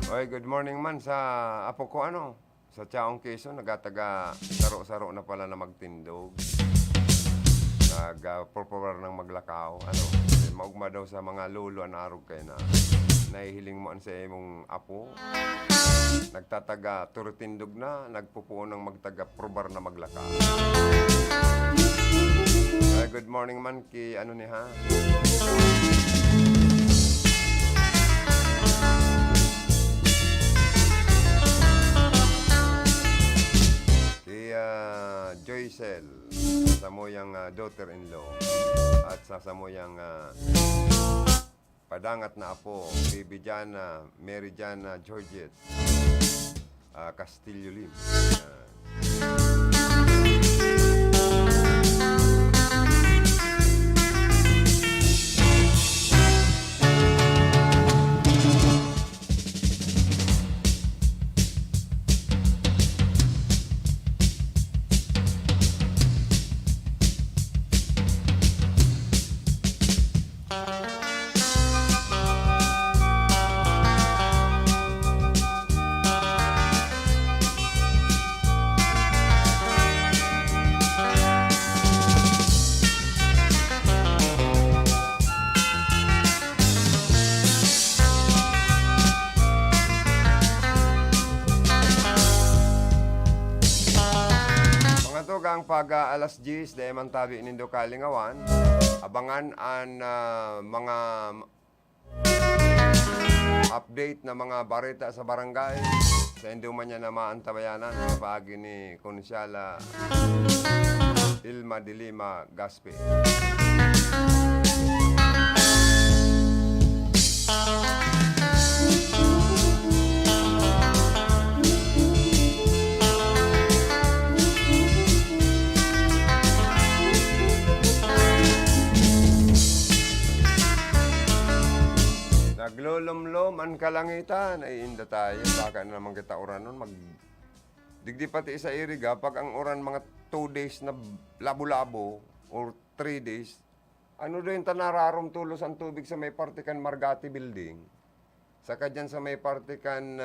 Oy, good morning man sa apo ko sa Chaong Quezon, nagataga saro-saro na pala na magtindog. Nag-proper ng maglakaw. Maugma daw sa mga lolo ang arog kayo na nahihiling mo sa imong apo. Nagtataga turutindog na, nagpupuo ng magtaga-probar na maglakaw. Good morning man ki niha. Joycel, sa moyang daughter-in-law at sa moyang padangat na apo, Baby Jana, Mary Jana, Georgette, Castillo Lim. Ang pag alas 10 dahil man tabi nindo kalingawan, abangan ang mga update na mga barita sa barangay, sa Induman niya na maantabayanan sa bahagi ni Konsyala Ilma de Lima Gaspe. Naglolomlom ang kalangitan, ay inda tayo. Baka na naman kita oran nun. Digdi pati sa iriga, pag ang oran mga 2 days na labo-labo or 3 days, ano doon tanararom tulos ang tubig sa may partikan Margati Building. Saka dyan sa may partikan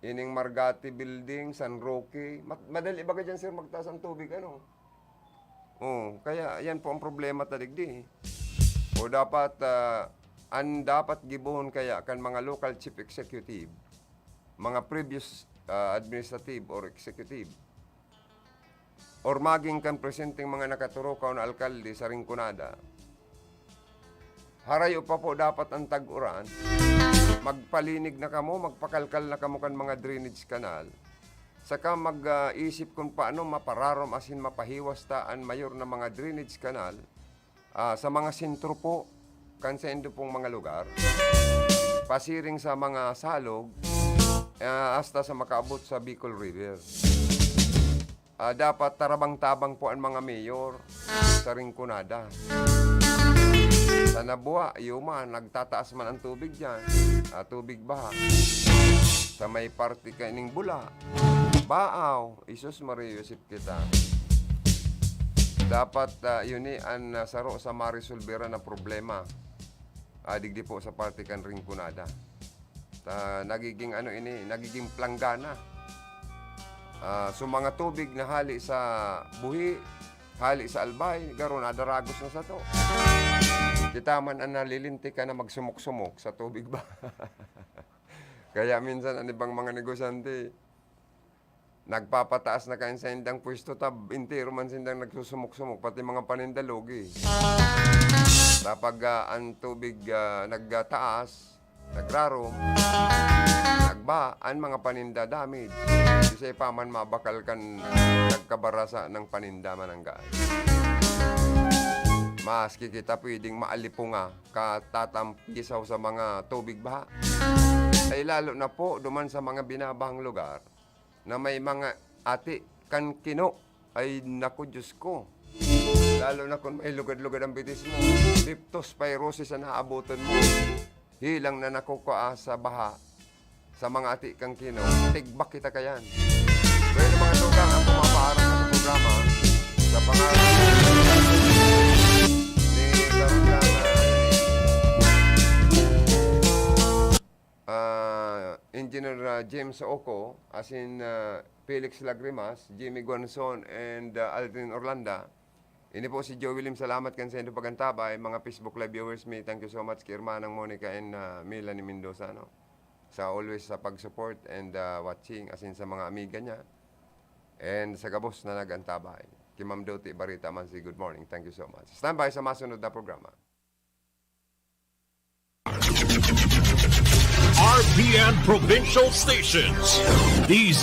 ining Margati Building, San Roque. Madali baga dyan sir magtaas ang tubig, ano? Oh, kaya yan po ang problema tadigdi. O dapat... ang dapat gibuhon kaya kan mga local chief executive, mga previous administrative or executive, or maging kan presenting mga nakaturukaw na alkalde sa Rinconada, harayo pa po dapat ang tag-uran, magpalinig na kamo, magpakalkal na kamo kan mga drainage canal, saka mag-isip kung paano mapararom asin mapahiwastaan mayor na mga drainage canal sa mga sentro po, kan sa indo pong mga lugar, pasiring sa mga salog, hasta sa makaabot sa Bicol River. Dapat tarabang-tabang po ang mga mayor sa Rinconada. Sa Nabua, man, nagtataas man ang tubig dyan, tubig baha. Sa may party kaining Bula, Baaw, Isus Maria Yosip kita. Dapat yun ang saro sa marisolbera na problema. Digdi po sa partikan Rinconada. Nagiging nagiging planggana. So mga tubig na hali sa buhi, hali sa albay, garon adaragos na sa to. Kita man ang nalilinti ka na magsumok-sumok sa tubig ba? Kaya minsan ang ibang mga negosyante, nagpapataas na kain sa indang pwesto, intero man sindang nagsusumok-sumok, pati mga panindalugi. Kapag ang tubig nagtaas, nagrarom, nagba, ang mga paninda damage. Kasi pa man mabakal kan nagkabarasa ng paninda mananggaan. Maski kita pwedeng maalipunga, katatampisaw sa mga tubig baha. Ay lalo na po duman sa mga binabahang lugar na may mga ati kan kino, ay naku Diyos ko. Lalo na kung may lugad-lugad ang bitis mo, leptospirosis ang naabutan mo, hilang na nakukuha sa baha, sa mga ati kang kino, tigbak kita kayan. Pwede mga tugang ang pumapaarang sa programa, sa pangalan ni Engineer James Oco, as in Felix Lagrimas, Jimmy Guanzon, and Aldrin Orlanda. Ini po si Joe William, salamat kan sa inyong pagantabay. Mga Facebook Live viewers, thank you so much kay Hermanang Monica and Melanie Mendoza, no? Sa always sa pag-support and watching, as in sa mga amiga niya. And sa kabos na nagantabay. Kay Ma'am Doti Barita Mansi, good morning. Thank you so much. Stand by sa masunod na programa. RPN Provincial Stations. These